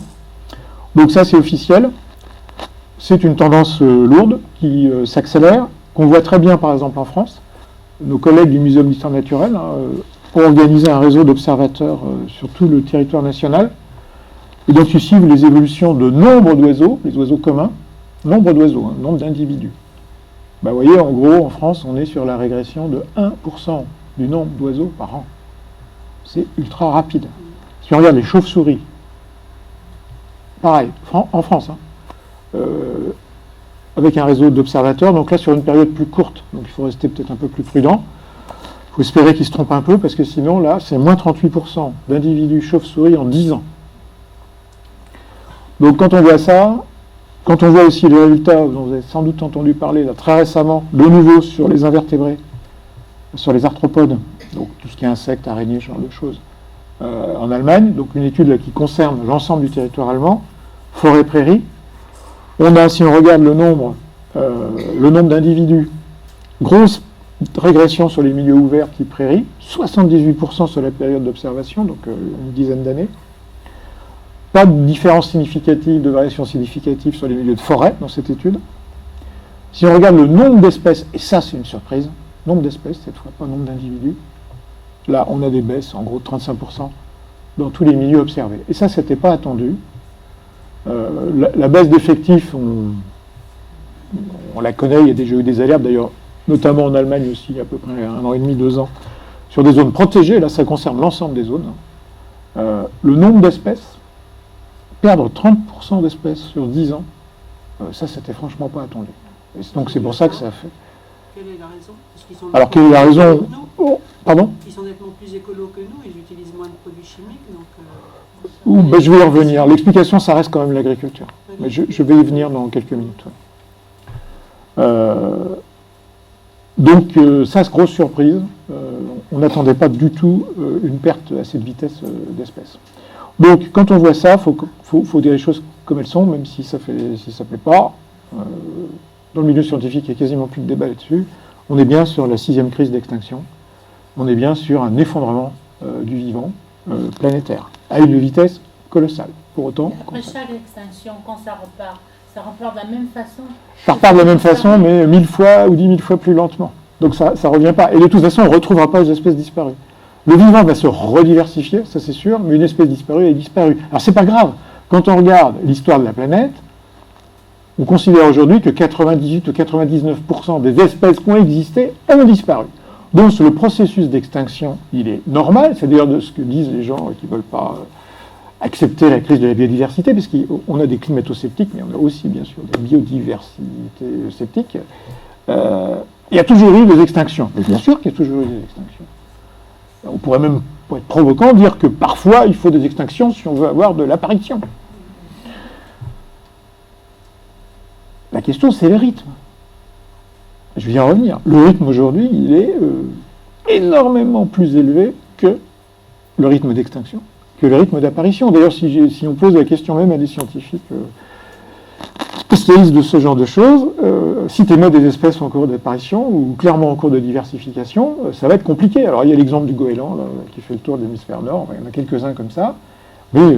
Donc ça, c'est officiel. C'est une tendance lourde qui s'accélère, qu'on voit très bien par exemple en France. Nos collègues du Muséum d'histoire naturelle ont organisé un réseau d'observateurs sur tout le territoire national. Et donc ils suivent les évolutions de nombre d'oiseaux, les oiseaux communs, nombre d'oiseaux, nombre d'individus. Vous voyez, en gros, en France, on est sur la régression de 1% du nombre d'oiseaux par an. C'est ultra rapide. Si on regarde les chauves-souris, pareil, en France, avec un réseau d'observateurs, donc là sur une période plus courte, donc il faut rester peut-être un peu plus prudent. Il faut espérer qu'ils se trompent un peu, parce que sinon là c'est moins 38% d'individus chauves-souris en 10 ans. Donc quand on voit ça, quand on voit aussi les résultats, vous avez sans doute entendu parler là, très récemment, de nouveau sur les invertébrés, sur les arthropodes, donc tout ce qui est insectes, araignées, ce genre de choses, en Allemagne, donc une étude là, qui concerne l'ensemble du territoire allemand, forêt-prairie. On a, si on regarde le nombre d'individus, grosse régression sur les milieux ouverts type prairie, 78% sur la période d'observation, donc une dizaine d'années. Pas de différence significative, de variation significative sur les milieux de forêt dans cette étude. Si on regarde le nombre d'espèces, et ça c'est une surprise, nombre d'espèces cette fois, pas nombre d'individus, là on a des baisses, en gros de 35% dans tous les milieux observés. Et ça, c'était pas attendu. La baisse d'effectifs, on la connaît, il y a déjà eu des alertes, d'ailleurs, notamment en Allemagne aussi, il y a à peu près 1 an et demi, 2 ans, sur des zones protégées, là ça concerne l'ensemble des zones. Le nombre d'espèces, perdre 30% d'espèces sur 10 ans, ça c'était franchement pas attendu. Et donc c'est pour ça que ça a fait. Quelle est la raison? Alors quelle est la raison? Pardon? Ils sont nettement plus écolos que nous, ils utilisent moins de produits chimiques, donc... Je vais y revenir. L'explication, ça reste quand même l'agriculture. Mais je vais y venir dans quelques minutes. Donc, ça, c'est grosse surprise. On n'attendait pas du tout une perte à cette vitesse d'espèces. Donc, quand on voit ça, faut dire les choses comme elles sont, même si ça plaît pas. Dans le milieu scientifique, il n'y a quasiment plus de débat là-dessus. On est bien sur la 6e crise d'extinction. On est bien sur un effondrement du vivant planétaire, à une vitesse colossale. Pour autant... Après chaque extinction, quand ça repart de la même façon. Ça repart de la même façon, mais 1000 fois ou 10 000 fois plus lentement. Donc ça ne revient pas. Et de toute façon, on ne retrouvera pas les espèces disparues. Le vivant va se rediversifier, ça c'est sûr, mais une espèce disparue est disparue. Alors c'est pas grave. Quand on regarde l'histoire de la planète, on considère aujourd'hui que 98 ou 99% des espèces qui ont existé ont disparu. Donc le processus d'extinction, il est normal, c'est d'ailleurs de ce que disent les gens qui ne veulent pas accepter la crise de la biodiversité, parce qu'on a des climato-sceptiques, mais on a aussi bien sûr des biodiversités sceptiques. Il y a toujours eu des extinctions. Mais bien sûr qu'il y a toujours eu des extinctions. On pourrait même, pour être provocant, dire que parfois il faut des extinctions si on veut avoir de l'apparition. La question, c'est le rythme. Je vais y revenir. Le rythme aujourd'hui, il est énormément plus élevé que le rythme d'extinction, que le rythme d'apparition. D'ailleurs, si on pose la question même à des scientifiques spécialistes de ce genre de choses, si tu émets des espèces en cours d'apparition ou clairement en cours de diversification, ça va être compliqué. Alors, il y a l'exemple du goéland, là, qui fait le tour de l'hémisphère nord, enfin, il y en a quelques-uns comme ça. Mais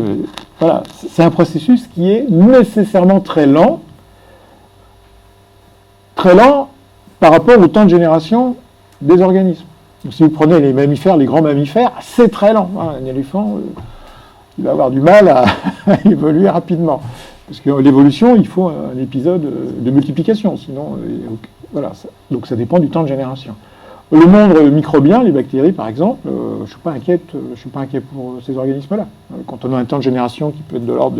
voilà, c'est un processus qui est nécessairement très lent par rapport au temps de génération des organismes. Donc, si vous prenez les mammifères, les grands mammifères, c'est très lent. Un éléphant, il va avoir du mal à évoluer rapidement. Parce que l'évolution, il faut un épisode de multiplication. Sinon, voilà. Donc ça dépend du temps de génération. Le monde microbien, les bactéries par exemple, je ne suis pas inquiet pour ces organismes-là. Quand on a un temps de génération qui peut être de l'ordre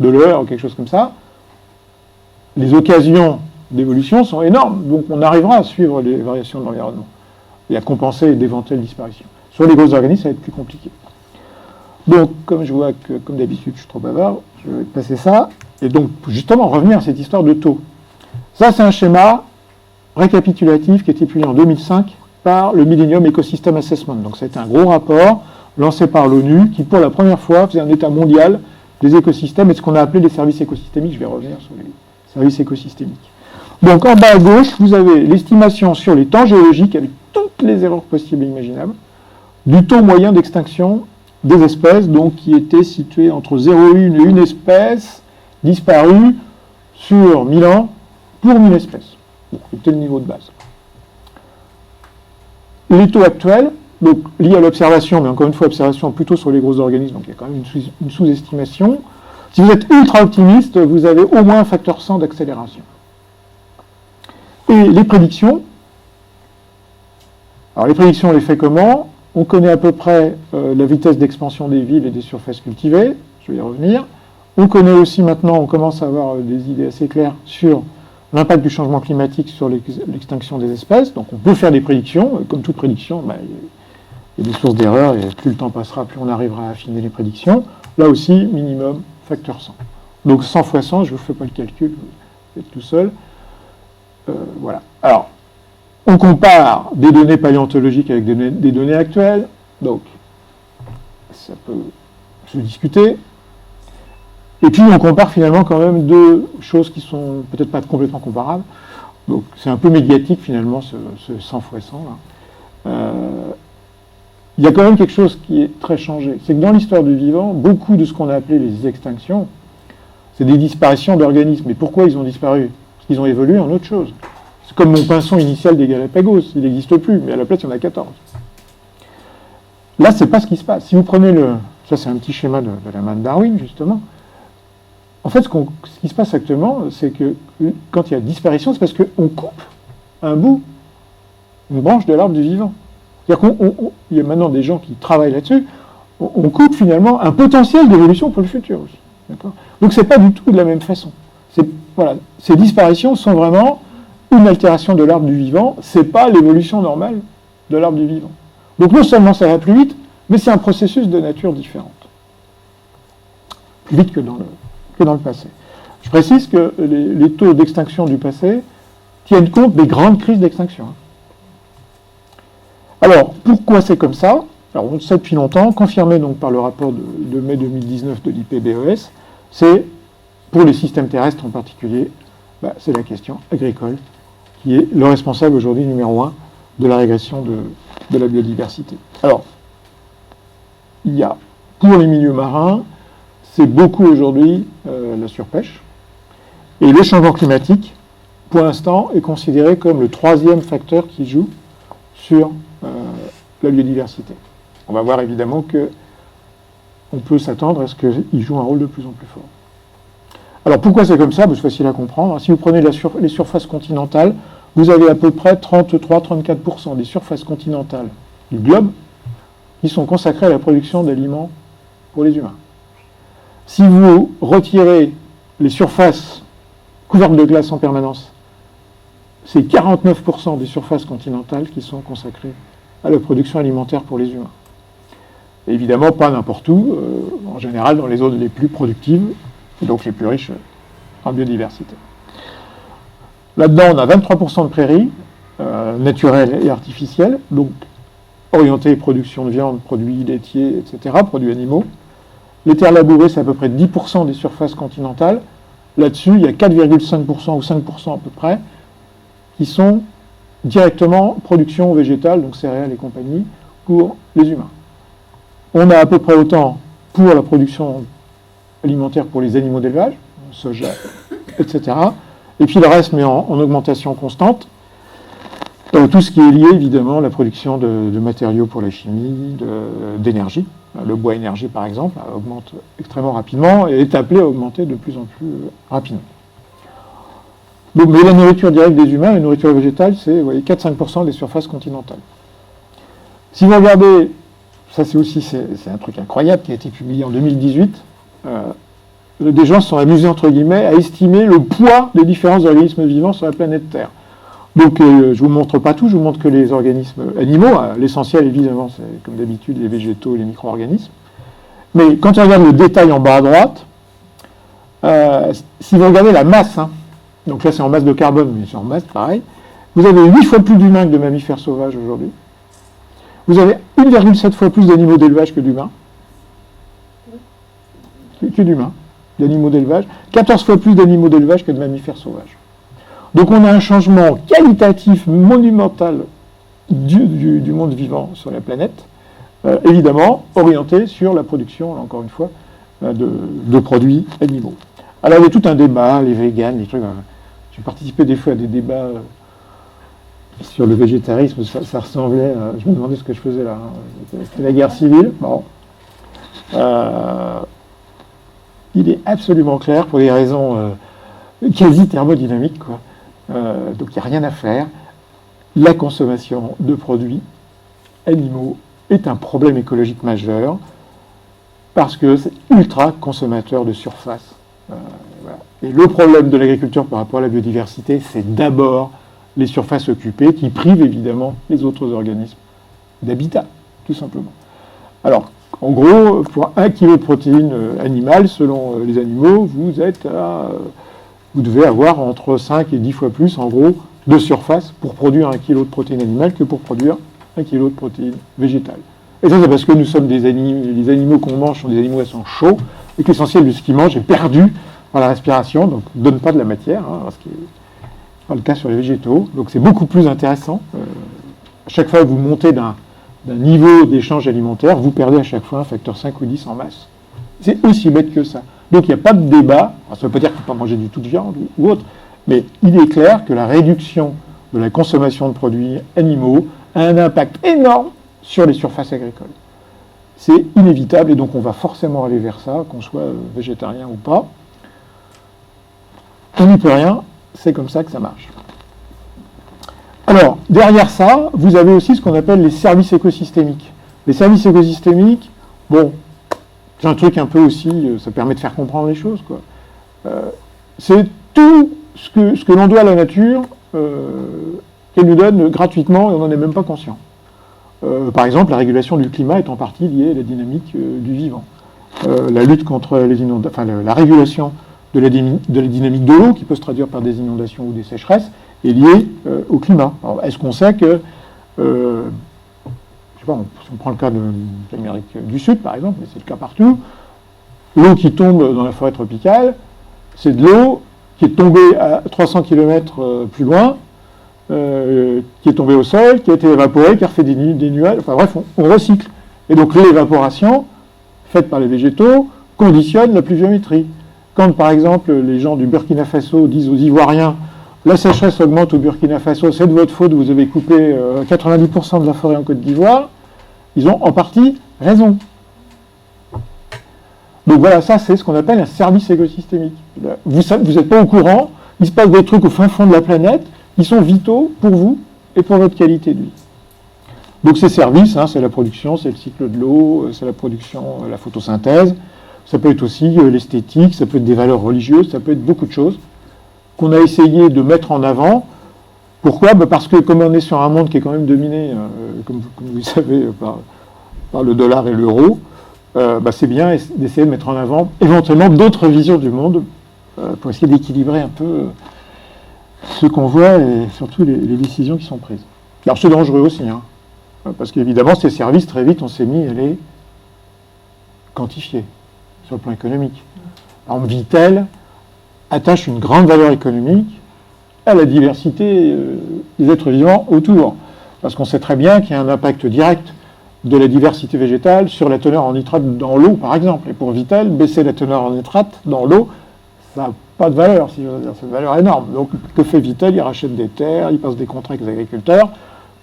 de l'heure ou quelque chose comme ça, les occasions d'évolution sont énormes, donc on arrivera à suivre les variations de l'environnement et à compenser d'éventuelles disparitions. Sur les gros organismes, ça va être plus compliqué. Donc, comme je vois que, comme d'habitude, je suis trop bavard, je vais passer ça, et donc, justement, revenir à cette histoire de taux. Ça, c'est un schéma récapitulatif qui a été publié en 2005 par le Millennium Ecosystem Assessment. Donc, ça a été un gros rapport lancé par l'ONU qui, pour la première fois, faisait un état mondial des écosystèmes et ce qu'on a appelé les services écosystémiques. Je vais revenir sur les services écosystémiques. Donc en bas à gauche, vous avez l'estimation sur les temps géologiques, avec toutes les erreurs possibles et imaginables, du taux moyen d'extinction des espèces, donc qui était situé entre 0,1 et 1 espèce disparue sur 1000 ans pour 1000 espèces. Donc c'était le niveau de base. Les taux actuels, donc liés à l'observation, mais encore une fois, observation plutôt sur les gros organismes, donc il y a quand même une sous-estimation. Si vous êtes ultra optimiste, vous avez au moins un facteur 100 d'accélération. Et les prédictions, alors les prédictions, on les fait comment? On connaît à peu près la vitesse d'expansion des villes et des surfaces cultivées, je vais y revenir. On connaît aussi maintenant, on commence à avoir des idées assez claires sur l'impact du changement climatique sur l'extinction des espèces. Donc on peut faire des prédictions, comme toute prédiction, il y a des sources d'erreurs, et plus le temps passera, plus on arrivera à affiner les prédictions. Là aussi, minimum, facteur 100. Donc 100 fois 100, je ne vous fais pas le calcul, vous faites tout seul. Voilà. Alors, on compare des données paléontologiques avec des données actuelles, donc ça peut se discuter. Et puis on compare finalement quand même deux choses qui sont peut-être pas complètement comparables. Donc c'est un peu médiatique finalement ce 100 fois 100 là. Il y a quand même quelque chose qui est très changé. C'est que dans l'histoire du vivant, beaucoup de ce qu'on a appelé les extinctions, c'est des disparitions d'organismes. Et pourquoi ils ont disparu? Ils ont évolué en autre chose. C'est comme mon pinson initial des Galapagos, il n'existe plus, mais à la place, il y en a 14. Là, c'est pas ce qui se passe. Si vous prenez ça c'est un petit schéma de la main de Darwin, justement. En fait, ce qui se passe actuellement, c'est que quand il y a disparition, c'est parce qu'on coupe un bout, une branche de l'arbre du vivant. C'est-à-dire qu'il y a maintenant des gens qui travaillent là-dessus, on coupe finalement un potentiel d'évolution pour le futur aussi. D'accord ? Donc c'est pas du tout de la même façon. Voilà, ces disparitions sont vraiment une altération de l'arbre du vivant, c'est pas l'évolution normale de l'arbre du vivant. Donc non seulement ça va plus vite, mais c'est un processus de nature différente. Plus vite que dans le passé. Je précise que les taux d'extinction du passé tiennent compte des grandes crises d'extinction. Alors, pourquoi c'est comme ça? Alors, on le sait depuis longtemps, confirmé donc par le rapport de mai 2019 de l'IPBES, c'est pour les systèmes terrestres en particulier, c'est la question agricole qui est le responsable aujourd'hui numéro 1 de la régression de la biodiversité. Alors, il y a, pour les milieux marins, c'est beaucoup aujourd'hui la surpêche. Et le changement climatique, pour l'instant, est considéré comme le troisième facteur qui joue sur la biodiversité. On va voir évidemment qu'on peut s'attendre à ce qu'il joue un rôle de plus en plus fort. Alors pourquoi c'est comme ça? C'est facile à comprendre. Si vous prenez les surfaces continentales, vous avez à peu près 33-34% des surfaces continentales du globe qui sont consacrées à la production d'aliments pour les humains. Si vous retirez les surfaces couvertes de glace en permanence, c'est 49% des surfaces continentales qui sont consacrées à la production alimentaire pour les humains. Et évidemment, pas n'importe où, en général dans les zones les plus productives, et donc les plus riches en biodiversité. Là-dedans, on a 23% de prairies, naturelles et artificielles, donc orientées production de viande, produits laitiers, etc., produits animaux. Les terres labourées, c'est à peu près 10% des surfaces continentales. Là-dessus, il y a 4,5% ou 5% à peu près qui sont directement production végétale, donc céréales et compagnie, pour les humains. On a à peu près autant pour la production alimentaire pour les animaux d'élevage, soja, etc. Et puis le reste, mais en augmentation constante. Tout ce qui est lié, évidemment, à la production de matériaux pour la chimie, d'énergie. Le bois énergie, par exemple, augmente extrêmement rapidement et est appelé à augmenter de plus en plus rapidement. Donc, mais la nourriture directe des humains, la nourriture végétale, c'est 4-5% des surfaces continentales. Si vous regardez, ça c'est un truc incroyable qui a été publié en 2018, des gens se sont amusés, entre guillemets, à estimer le poids des différents organismes vivants sur la planète Terre. Donc, je ne vous montre pas tout, je vous montre que les organismes animaux. L'essentiel, évidemment, c'est comme d'habitude les végétaux et les micro-organismes. Mais quand on regarde le détail en bas à droite, si vous regardez la masse, donc là c'est en masse de carbone, mais c'est en masse pareil, vous avez 8 fois plus d'humains que de mammifères sauvages aujourd'hui. Vous avez 1,7 fois plus d'animaux d'élevage que d'humains. Que d'humains, d'animaux d'élevage. 14 fois plus d'animaux d'élevage que de mammifères sauvages. Donc on a un changement qualitatif monumental du monde vivant sur la planète, évidemment orienté sur la production, là, encore une fois, de produits animaux. Alors il y a tout un débat, les véganes, les trucs. J'ai participé des fois à des débats sur le végétarisme, ça ressemblait à... Je me demandais ce que je faisais là. C'était la guerre civile. Bon. Il est absolument clair, pour des raisons quasi thermodynamiques, quoi. Donc il n'y a rien à faire. La consommation de produits animaux est un problème écologique majeur parce que c'est ultra consommateur de surface. Voilà. Et le problème de l'agriculture par rapport à la biodiversité, c'est d'abord les surfaces occupées qui privent évidemment les autres organismes d'habitat, tout simplement. Alors, en gros, pour 1 kg de protéines animales, selon les animaux, vous devez avoir entre 5 et 10 fois plus, en gros, de surface pour produire 1 kg de protéines animales que pour produire 1 kg de protéines végétales. Et ça, c'est parce que nous sommes les animaux qu'on mange sont des animaux à sang chaud, et que l'essentiel de ce qu'ils mangent est perdu par la respiration, donc ne donne pas de la matière, ce qui n'est pas le cas sur les végétaux. Donc c'est beaucoup plus intéressant. À chaque fois que vous montez d'un niveau d'échange alimentaire, vous perdez à chaque fois un facteur 5 ou 10 en masse. C'est aussi bête que ça. Donc il n'y a pas de débat. Alors, ça ne veut pas dire qu'il ne faut pas manger du tout de viande ou autre, mais il est clair que la réduction de la consommation de produits animaux a un impact énorme sur les surfaces agricoles. C'est inévitable et donc on va forcément aller vers ça, qu'on soit végétarien ou pas. On n'y peut rien, c'est comme ça que ça marche. Alors, derrière ça, vous avez aussi ce qu'on appelle les services écosystémiques. Les services écosystémiques, bon, c'est un truc un peu aussi, ça permet de faire comprendre les choses, quoi. C'est tout ce que l'on doit à la nature, qu'elle nous donne gratuitement et on n'en est même pas conscient. Par exemple, la régulation du climat est en partie liée à la dynamique du vivant. La lutte contre les inondations, la régulation de la dynamique de l'eau, qui peut se traduire par des inondations ou des sécheresses, est liée au climat. Alors, est-ce qu'on sait que, je sais pas, si on prend le cas de l'Amérique du Sud, par exemple, mais c'est le cas partout, l'eau qui tombe dans la forêt tropicale, c'est de l'eau qui est tombée à 300 km plus loin, qui est tombée au sol, qui a été évaporée, qui a refait des nuages, enfin bref, on recycle. Et donc l'évaporation, faite par les végétaux, conditionne la pluviométrie. Quand, par exemple, les gens du Burkina Faso disent aux Ivoiriens « La sécheresse augmente au Burkina Faso, c'est de votre faute, vous avez coupé 90% de la forêt en Côte d'Ivoire », ils ont en partie raison. Donc voilà, ça c'est ce qu'on appelle un service écosystémique. Vous n'êtes pas au courant, il se passe des trucs au fin fond de la planète, qui sont vitaux pour vous et pour votre qualité de vie. Donc ces services, c'est la production, c'est le cycle de l'eau, c'est la production, la photosynthèse, ça peut être aussi l'esthétique, ça peut être des valeurs religieuses, ça peut être beaucoup de choses qu'on a essayé de mettre en avant Pourquoi? Parce que comme on est sur un monde qui est quand même dominé, comme vous le savez, par le dollar et l'euro, c'est bien d'essayer de mettre en avant éventuellement d'autres visions du monde pour essayer d'équilibrer un peu ce qu'on voit et surtout les décisions qui sont prises. Alors c'est dangereux aussi, hein, parce qu'évidemment ces services, très vite, on s'est mis à les quantifier sur le plan économique. Par exemple, Vittel attache une grande valeur économique à la diversité des êtres vivants autour. Parce qu'on sait très bien qu'il y a un impact direct de la diversité végétale sur la teneur en nitrate dans l'eau, par exemple. Et pour Vittel, baisser la teneur en nitrate dans l'eau, ça n'a pas de valeur, si je veux dire. C'est une valeur énorme. Donc, que fait Vittel? Il rachète des terres, il passe des contrats avec les agriculteurs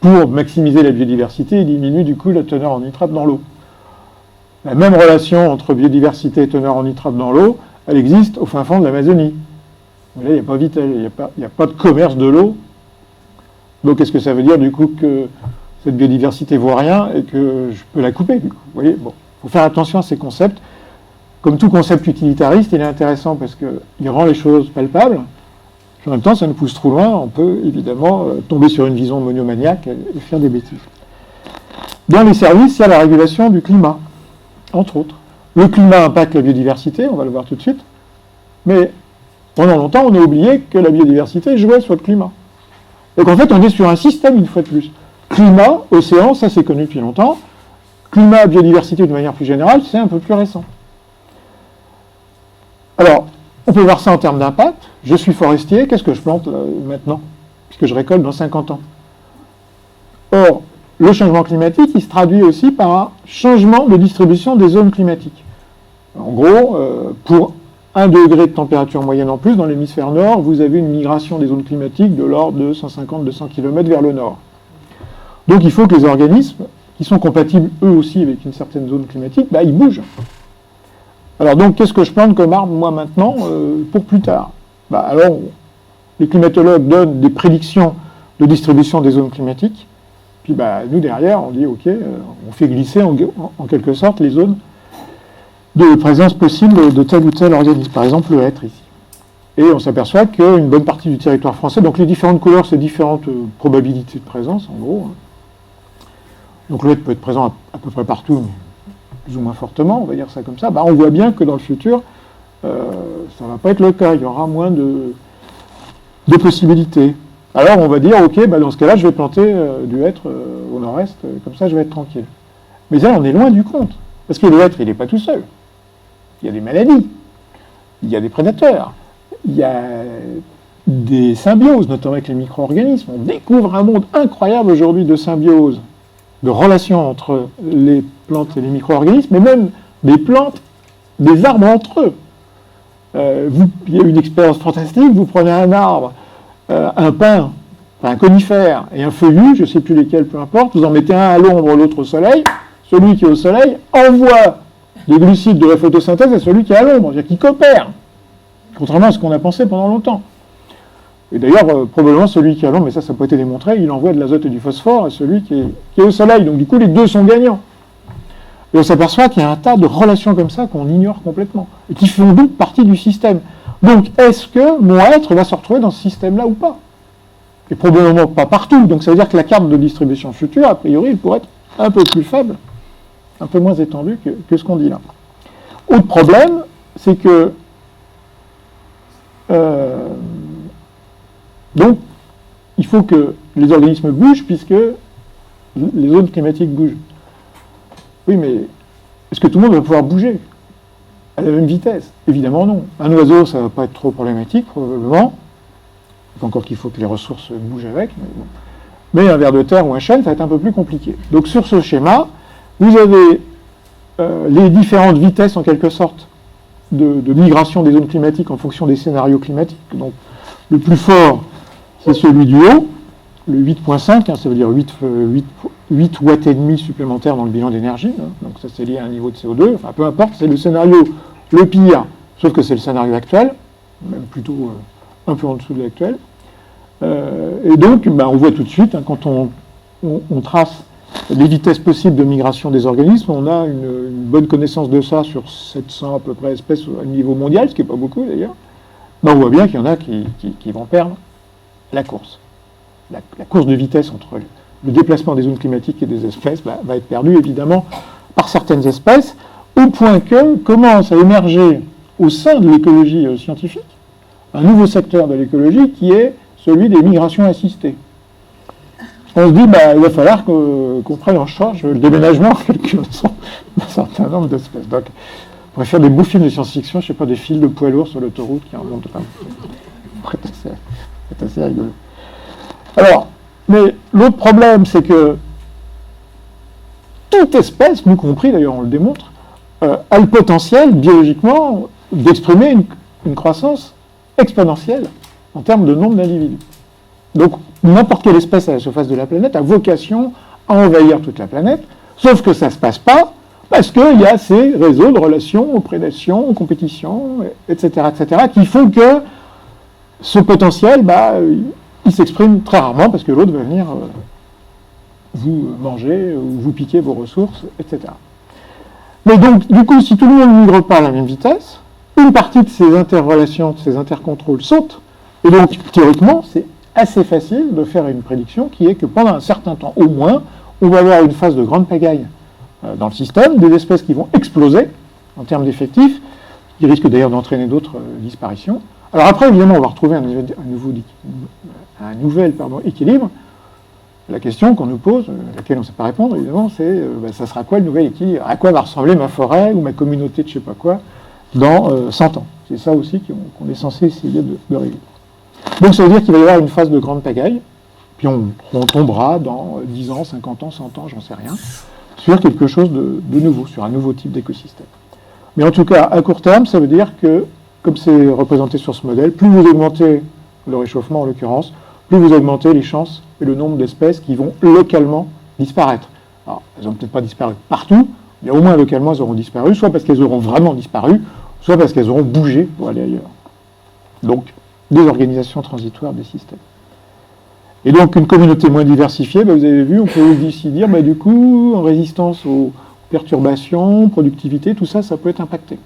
pour maximiser la biodiversité et diminuer du coup la teneur en nitrate dans l'eau. La même relation entre biodiversité et teneur en nitrate dans l'eau, elle existe au fin fond de l'Amazonie. Là, il n'y a pas Vittel, il n'y a pas de commerce de l'eau. Donc, est-ce que ça veut dire, du coup, que cette biodiversité vaut rien et que je peux la couper, du coup? Vous voyez, bon, il faut faire attention à ces concepts. Comme tout concept utilitariste, il est intéressant parce qu'il rend les choses palpables. En même temps, ça nous pousse trop loin. On peut, évidemment, tomber sur une vision monomaniaque et faire des bêtises. Dans les services, il y a la régulation du climat, entre autres. Le climat impacte la biodiversité, on va le voir tout de suite. Mais pendant longtemps, on a oublié que la biodiversité jouait sur le climat. Donc en fait, on est sur un système, une fois de plus. Climat, océan, ça c'est connu depuis longtemps. Climat, biodiversité de manière plus générale, c'est un peu plus récent. Alors, on peut voir ça en termes d'impact. Je suis forestier, qu'est-ce que je plante maintenant? Puisque je récolte dans 50 ans. Or, le changement climatique, il se traduit aussi par un changement de distribution des zones climatiques. En gros, pour 1 degré de température moyenne en plus, dans l'hémisphère nord, vous avez une migration des zones climatiques de l'ordre de 150-200 km vers le nord. Donc il faut que les organismes, qui sont compatibles eux aussi avec une certaine zone climatique, ils bougent. Alors donc, qu'est-ce que je plante comme arbre, moi, maintenant, pour plus tard? Alors, les climatologues donnent des prédictions de distribution des zones climatiques, puis nous, derrière, on dit, OK, on fait glisser en quelque sorte les zones de présence possible de tel ou tel organisme, par exemple le hêtre ici. Et on s'aperçoit qu'une bonne partie du territoire français, donc les différentes couleurs, c'est différentes probabilités de présence, en gros. Donc le hêtre peut être présent à peu près partout, mais plus ou moins fortement, on va dire ça comme ça. On voit bien que dans le futur, ça ne va pas être le cas, il y aura moins de possibilités. Alors on va dire, OK, dans ce cas-là, je vais planter du hêtre au nord-est, comme ça je vais être tranquille. Mais là, on est loin du compte, parce que le hêtre, il n'est pas tout seul. Il y a des maladies, il y a des prédateurs, il y a des symbioses, notamment avec les micro-organismes. On découvre un monde incroyable aujourd'hui de symbiose, de relations entre les plantes et les micro-organismes, mais même des plantes, des arbres entre eux. Il y a une expérience fantastique, vous prenez un arbre, un pin, un conifère et un feuillu, je ne sais plus lesquels, peu importe, vous en mettez un à l'ombre, l'autre au soleil, celui qui est au soleil envoie des glucides de la photosynthèse à celui qui est à l'ombre, c'est-à-dire qui coopère, contrairement à ce qu'on a pensé pendant longtemps. Et d'ailleurs, probablement celui qui est à l'ombre, mais ça n'a pas été démontré, il envoie de l'azote et du phosphore à celui qui est au soleil. Donc du coup, les deux sont gagnants. Et on s'aperçoit qu'il y a un tas de relations comme ça qu'on ignore complètement, et qui font donc partie du système. Donc, est-ce que mon être va se retrouver dans ce système-là ou pas? Et probablement pas partout. Donc ça veut dire que la carte de distribution future, a priori, il pourrait être un peu plus faible, un peu moins étendu que ce qu'on dit là. Autre problème, c'est que donc il faut que les organismes bougent puisque les zones climatiques bougent. Oui, mais est-ce que tout le monde va pouvoir bouger à la même vitesse? Évidemment non. Un oiseau, ça ne va pas être trop problématique, probablement. Encore qu'il faut que les ressources bougent avec. Mais un ver de terre ou un chêne, ça va être un peu plus compliqué. Donc sur ce schéma, vous avez les différentes vitesses, en quelque sorte, de migration des zones climatiques en fonction des scénarios climatiques. Donc, le plus fort, c'est celui du haut, le 8.5, ça veut dire 8 watts et demi supplémentaires dans le bilan d'énergie. Donc ça, c'est lié à un niveau de CO2. Enfin, peu importe, c'est le scénario le pire, sauf que c'est le scénario actuel, même plutôt un peu en dessous de l'actuel. Et donc, on voit tout de suite, quand on trace les vitesses possibles de migration des organismes, on a une bonne connaissance de ça sur 700 à peu près espèces à niveau mondial, ce qui n'est pas beaucoup d'ailleurs. On voit bien qu'il y en a qui vont perdre la course. la course de vitesse entre le déplacement des zones climatiques et des espèces va être perdue, évidemment, par certaines espèces, au point que commence à émerger au sein de l'écologie scientifique un nouveau secteur de l'écologie qui est celui des migrations assistées. On se dit, il va falloir qu'on prenne en charge le déménagement d'un certain nombre d'espèces. Donc, on pourrait faire des beaux films de science-fiction, je ne sais pas, des fils de poids lourds sur l'autoroute qui remontent. C'est assez rigolo. Alors, mais l'autre problème, c'est que toute espèce, nous compris d'ailleurs, on le démontre, a le potentiel, biologiquement, d'exprimer une croissance exponentielle en termes de nombre d'individus. Donc, n'importe quelle espèce à la surface de la planète a vocation à envahir toute la planète, sauf que ça ne se passe pas parce qu'il y a ces réseaux de relations, prédation, compétition, etc., qui font que ce potentiel, il s'exprime très rarement parce que l'autre va venir vous manger ou vous piquer vos ressources, etc. Mais donc, du coup, si tout le monde ne migre pas à la même vitesse, une partie de ces interrelations, de ces intercontrôles sautent, et donc, théoriquement, c'est assez facile de faire une prédiction qui est que pendant un certain temps, au moins, on va avoir une phase de grande pagaille dans le système, des espèces qui vont exploser en termes d'effectifs, qui risquent d'ailleurs d'entraîner d'autres disparitions. Alors après, évidemment, on va retrouver un nouvel équilibre. La question qu'on nous pose, laquelle on ne sait pas répondre, évidemment, c'est ça sera quoi le nouvel équilibre? À quoi va ressembler ma forêt ou ma communauté de je ne sais pas quoi dans 100 ans? C'est ça aussi qu'on est censé essayer de régler. Donc ça veut dire qu'il va y avoir une phase de grande pagaille, puis on tombera dans 10 ans, 50 ans, 100 ans, j'en sais rien, sur quelque chose de nouveau, sur un nouveau type d'écosystème. Mais en tout cas, à court terme, ça veut dire que, comme c'est représenté sur ce modèle, plus vous augmentez le réchauffement en l'occurrence, plus vous augmentez les chances et le nombre d'espèces qui vont localement disparaître. Alors, elles n'ont peut-être pas disparu partout, mais au moins localement, elles auront disparu, soit parce qu'elles auront vraiment disparu, soit parce qu'elles auront bougé pour aller ailleurs. Donc, des organisations transitoires des systèmes. Et donc, une communauté moins diversifiée, vous avez vu, on peut aussi dire, du coup, en résistance aux perturbations, productivité, tout ça, ça peut être impacté.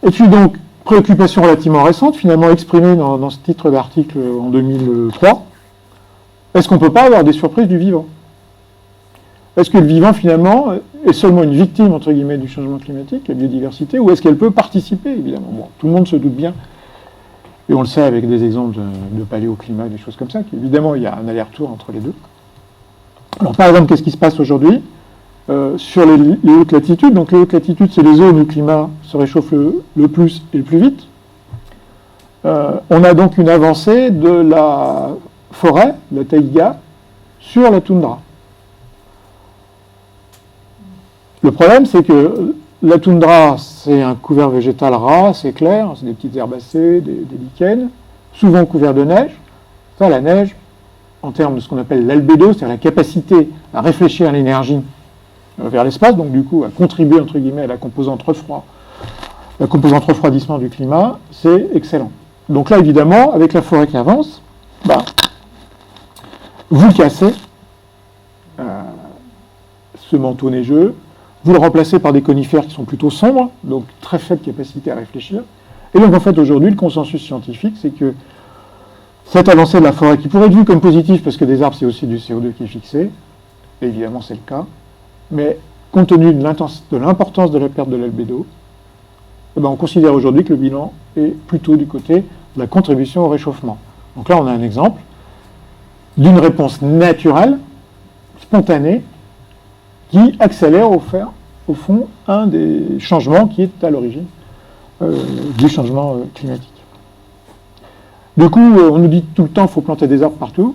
Et puis donc, préoccupation relativement récente, finalement exprimée dans ce titre d'article en 2003, est-ce qu'on ne peut pas avoir des surprises du vivant? Est-ce que le vivant, finalement, est seulement une victime, entre guillemets, du changement climatique, la biodiversité, ou est-ce qu'elle peut participer, évidemment? Bon, tout le monde se doute bien, et on le sait avec des exemples de paléoclimat, des choses comme ça, qu'évidemment, il y a un aller-retour entre les deux. Alors, par exemple, qu'est-ce qui se passe aujourd'hui sur les hautes latitudes? Donc, les hautes latitudes, c'est les zones où le climat se réchauffe le plus et le plus vite. On a donc une avancée de la forêt, la taïga, sur la toundra. Le problème, c'est que la toundra, c'est un couvert végétal ras, c'est clair, c'est des petites herbacées, des lichens, souvent couverts de neige. Ça, la neige, en termes de ce qu'on appelle l'albédo, c'est-à-dire la capacité à réfléchir l'énergie vers l'espace, donc du coup à contribuer, entre guillemets, à la composante refroidissement du climat, c'est excellent. Donc là, évidemment, avec la forêt qui avance, vous cassez ce manteau neigeux, vous le remplacez par des conifères qui sont plutôt sombres, donc très faible capacité à réfléchir. Et donc en fait aujourd'hui le consensus scientifique c'est que cette avancée de la forêt qui pourrait être vue comme positive parce que des arbres c'est aussi du CO2 qui est fixé, et évidemment c'est le cas, mais compte tenu de l'importance de la perte de l'albédo, on considère aujourd'hui que le bilan est plutôt du côté de la contribution au réchauffement. Donc là on a un exemple d'une réponse naturelle, spontanée, qui accélère au fond un des changements qui est à l'origine du changement climatique. Du coup, on nous dit tout le temps qu'il faut planter des arbres partout.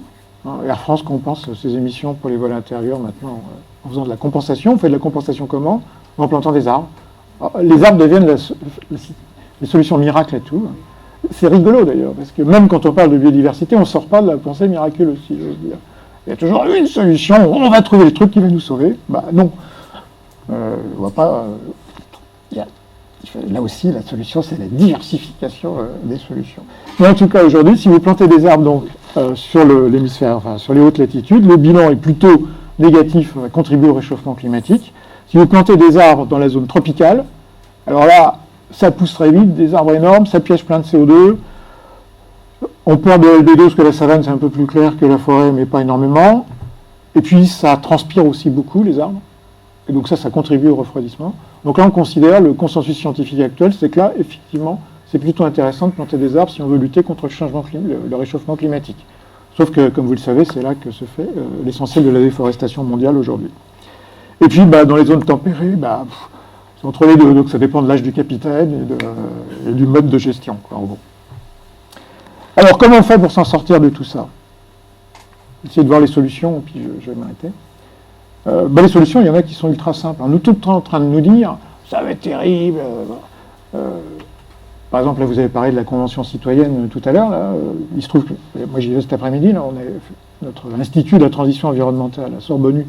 Air France compense ses émissions pour les vols intérieurs maintenant en faisant de la compensation. On fait de la compensation comment? En plantant des arbres. Alors, les arbres deviennent la solution miracle à tout. C'est rigolo d'ailleurs, parce que même quand on parle de biodiversité, on ne sort pas de la pensée miraculeuse, si je veux dire. Il y a toujours une solution, on va trouver le truc qui va nous sauver. Non. On va pas. Là aussi, la solution, c'est la diversification des solutions. Mais en tout cas, aujourd'hui, si vous plantez des arbres donc, sur l'hémisphère, sur les hautes latitudes, le bilan est plutôt négatif, à contribuer au réchauffement climatique. Si vous plantez des arbres dans la zone tropicale, alors là, ça pousse très vite, des arbres énormes, ça piège plein de CO2. On perd de l'albédo parce que la savane, c'est un peu plus clair que la forêt, mais pas énormément. Et puis, ça transpire aussi beaucoup, les arbres. Et donc ça contribue au refroidissement. Donc là, on considère, le consensus scientifique actuel, c'est que là, effectivement, c'est plutôt intéressant de planter des arbres si on veut lutter contre le réchauffement climatique. Sauf que, comme vous le savez, c'est là que se fait l'essentiel de la déforestation mondiale aujourd'hui. Et puis, dans les zones tempérées, c'est entre les deux. Donc ça dépend de l'âge du capitaine et du mode de gestion, quoi, en gros. Alors, comment on fait pour s'en sortir de tout ça? Essayez de voir les solutions, puis je vais m'arrêter. Les solutions, il y en a qui sont ultra simples. On est tout le temps en train de nous dire ça va être terrible. Par exemple, là, vous avez parlé de la Convention citoyenne tout à l'heure. Il se trouve que, moi j'y vais cet après-midi, là, notre Institut de la transition environnementale à Sorbonne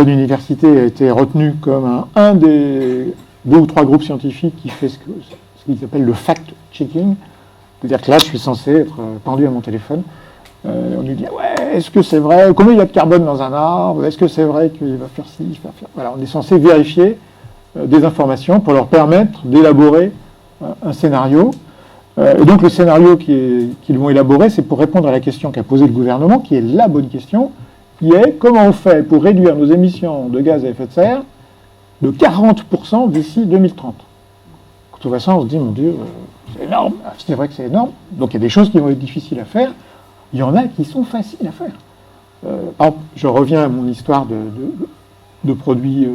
Université a été retenu comme un des 2 ou 3 groupes scientifiques qui fait ce qu'ils appellent le fact-checking. C'est-à-dire que là, je suis censé être pendu à mon téléphone. On lui dit, ouais, est-ce que c'est vrai? Combien il y a de carbone dans un arbre? Est-ce que c'est vrai qu'il va faire ci, faire... Voilà, on est censé vérifier des informations pour leur permettre d'élaborer un scénario. Et donc le scénario qu'ils vont élaborer, c'est pour répondre à la question qu'a posée le gouvernement, qui est la bonne question, qui est comment on fait pour réduire nos émissions de gaz à effet de serre de 40% d'ici 2030. De toute façon, on se dit, mon Dieu, c'est énorme. C'est vrai que c'est énorme. Donc il y a des choses qui vont être difficiles à faire. Il y en a qui sont faciles à faire. Par exemple, je reviens à mon histoire de produits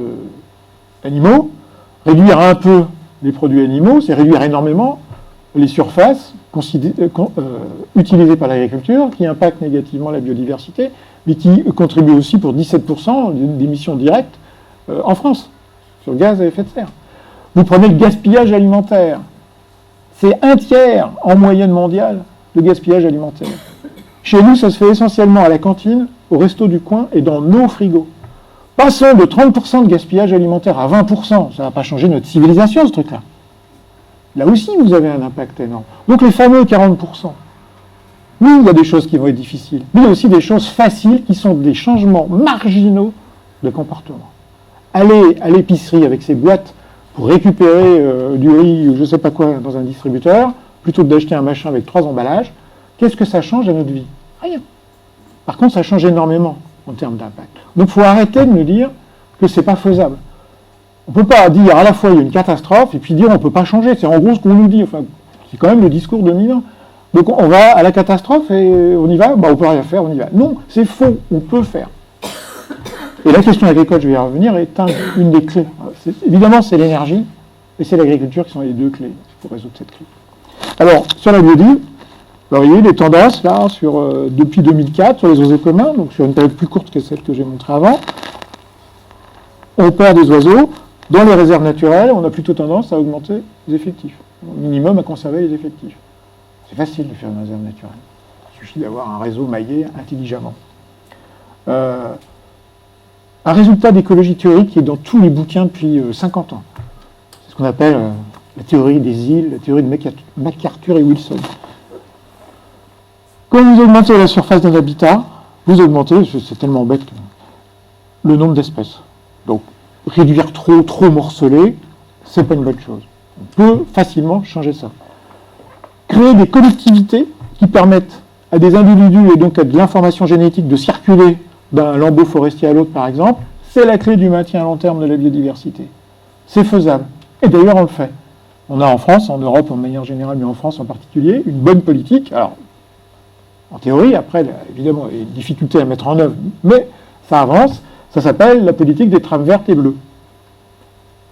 animaux. Réduire un peu les produits animaux, c'est réduire énormément les surfaces utilisées par l'agriculture, qui impactent négativement la biodiversité, mais qui contribuent aussi pour 17% d'émissions directes en France, sur le gaz à effet de serre. Vous prenez le gaspillage alimentaire. C'est 1/3 en moyenne mondiale de gaspillage alimentaire. Chez nous, ça se fait essentiellement à la cantine, au resto du coin et dans nos frigos. Passons de 30% de gaspillage alimentaire à 20%. Ça ne va pas changer notre civilisation, ce truc-là. Là aussi, vous avez un impact énorme. Donc les fameux 40%. Oui, il y a des choses qui vont être difficiles. Mais il y a aussi des choses faciles qui sont des changements marginaux de comportement. Aller à l'épicerie avec ses boîtes pour récupérer du riz ou je ne sais pas quoi dans un distributeur, plutôt que d'acheter un machin avec 3 emballages, qu'est-ce que ça change à notre vie? Rien. Par contre, ça change énormément en termes d'impact. Donc il faut arrêter de nous dire que ce n'est pas faisable. On ne peut pas dire à la fois il y a une catastrophe et puis dire on ne peut pas changer. C'est en gros ce qu'on nous dit. Enfin, c'est quand même le discours dominant. Donc on va à la catastrophe et on y va, on ne peut rien faire, on y va. Non, c'est faux, on peut faire. Et la question agricole, je vais y revenir, est une des clés. Évidemment, c'est l'énergie et c'est l'agriculture qui sont les 2 clés pour résoudre cette crise. Alors, sur la biodiversité, alors, il y a eu des tendances, là, depuis 2004, sur les oiseaux communs, donc sur une période plus courte que celle que j'ai montrée avant. On perd des oiseaux. Dans les réserves naturelles, on a plutôt tendance à augmenter les effectifs. Au minimum, à conserver les effectifs. C'est facile de faire une réserve naturelle. Il suffit d'avoir un réseau maillé intelligemment. Un résultat d'écologie théorique qui est dans tous les bouquins depuis 50 ans. C'est ce qu'on appelle la théorie des îles, la théorie de MacArthur et Wilson. Quand vous augmentez la surface d'un habitat, vous augmentez, c'est tellement bête, le nombre d'espèces. Donc, réduire trop morcelé, c'est pas une bonne chose. On peut facilement changer ça. Créer des collectivités qui permettent à des individus et donc à de l'information génétique de circuler d'un lambeau forestier à l'autre, par exemple, c'est la clé du maintien à long terme de la biodiversité. C'est faisable. Et d'ailleurs, on le fait. On a en France, en Europe en manière générale, mais en France en particulier, une bonne politique. Alors, en théorie, après, évidemment, il y a une difficulté à mettre en œuvre, mais ça avance. Ça s'appelle la politique des trames vertes et bleues.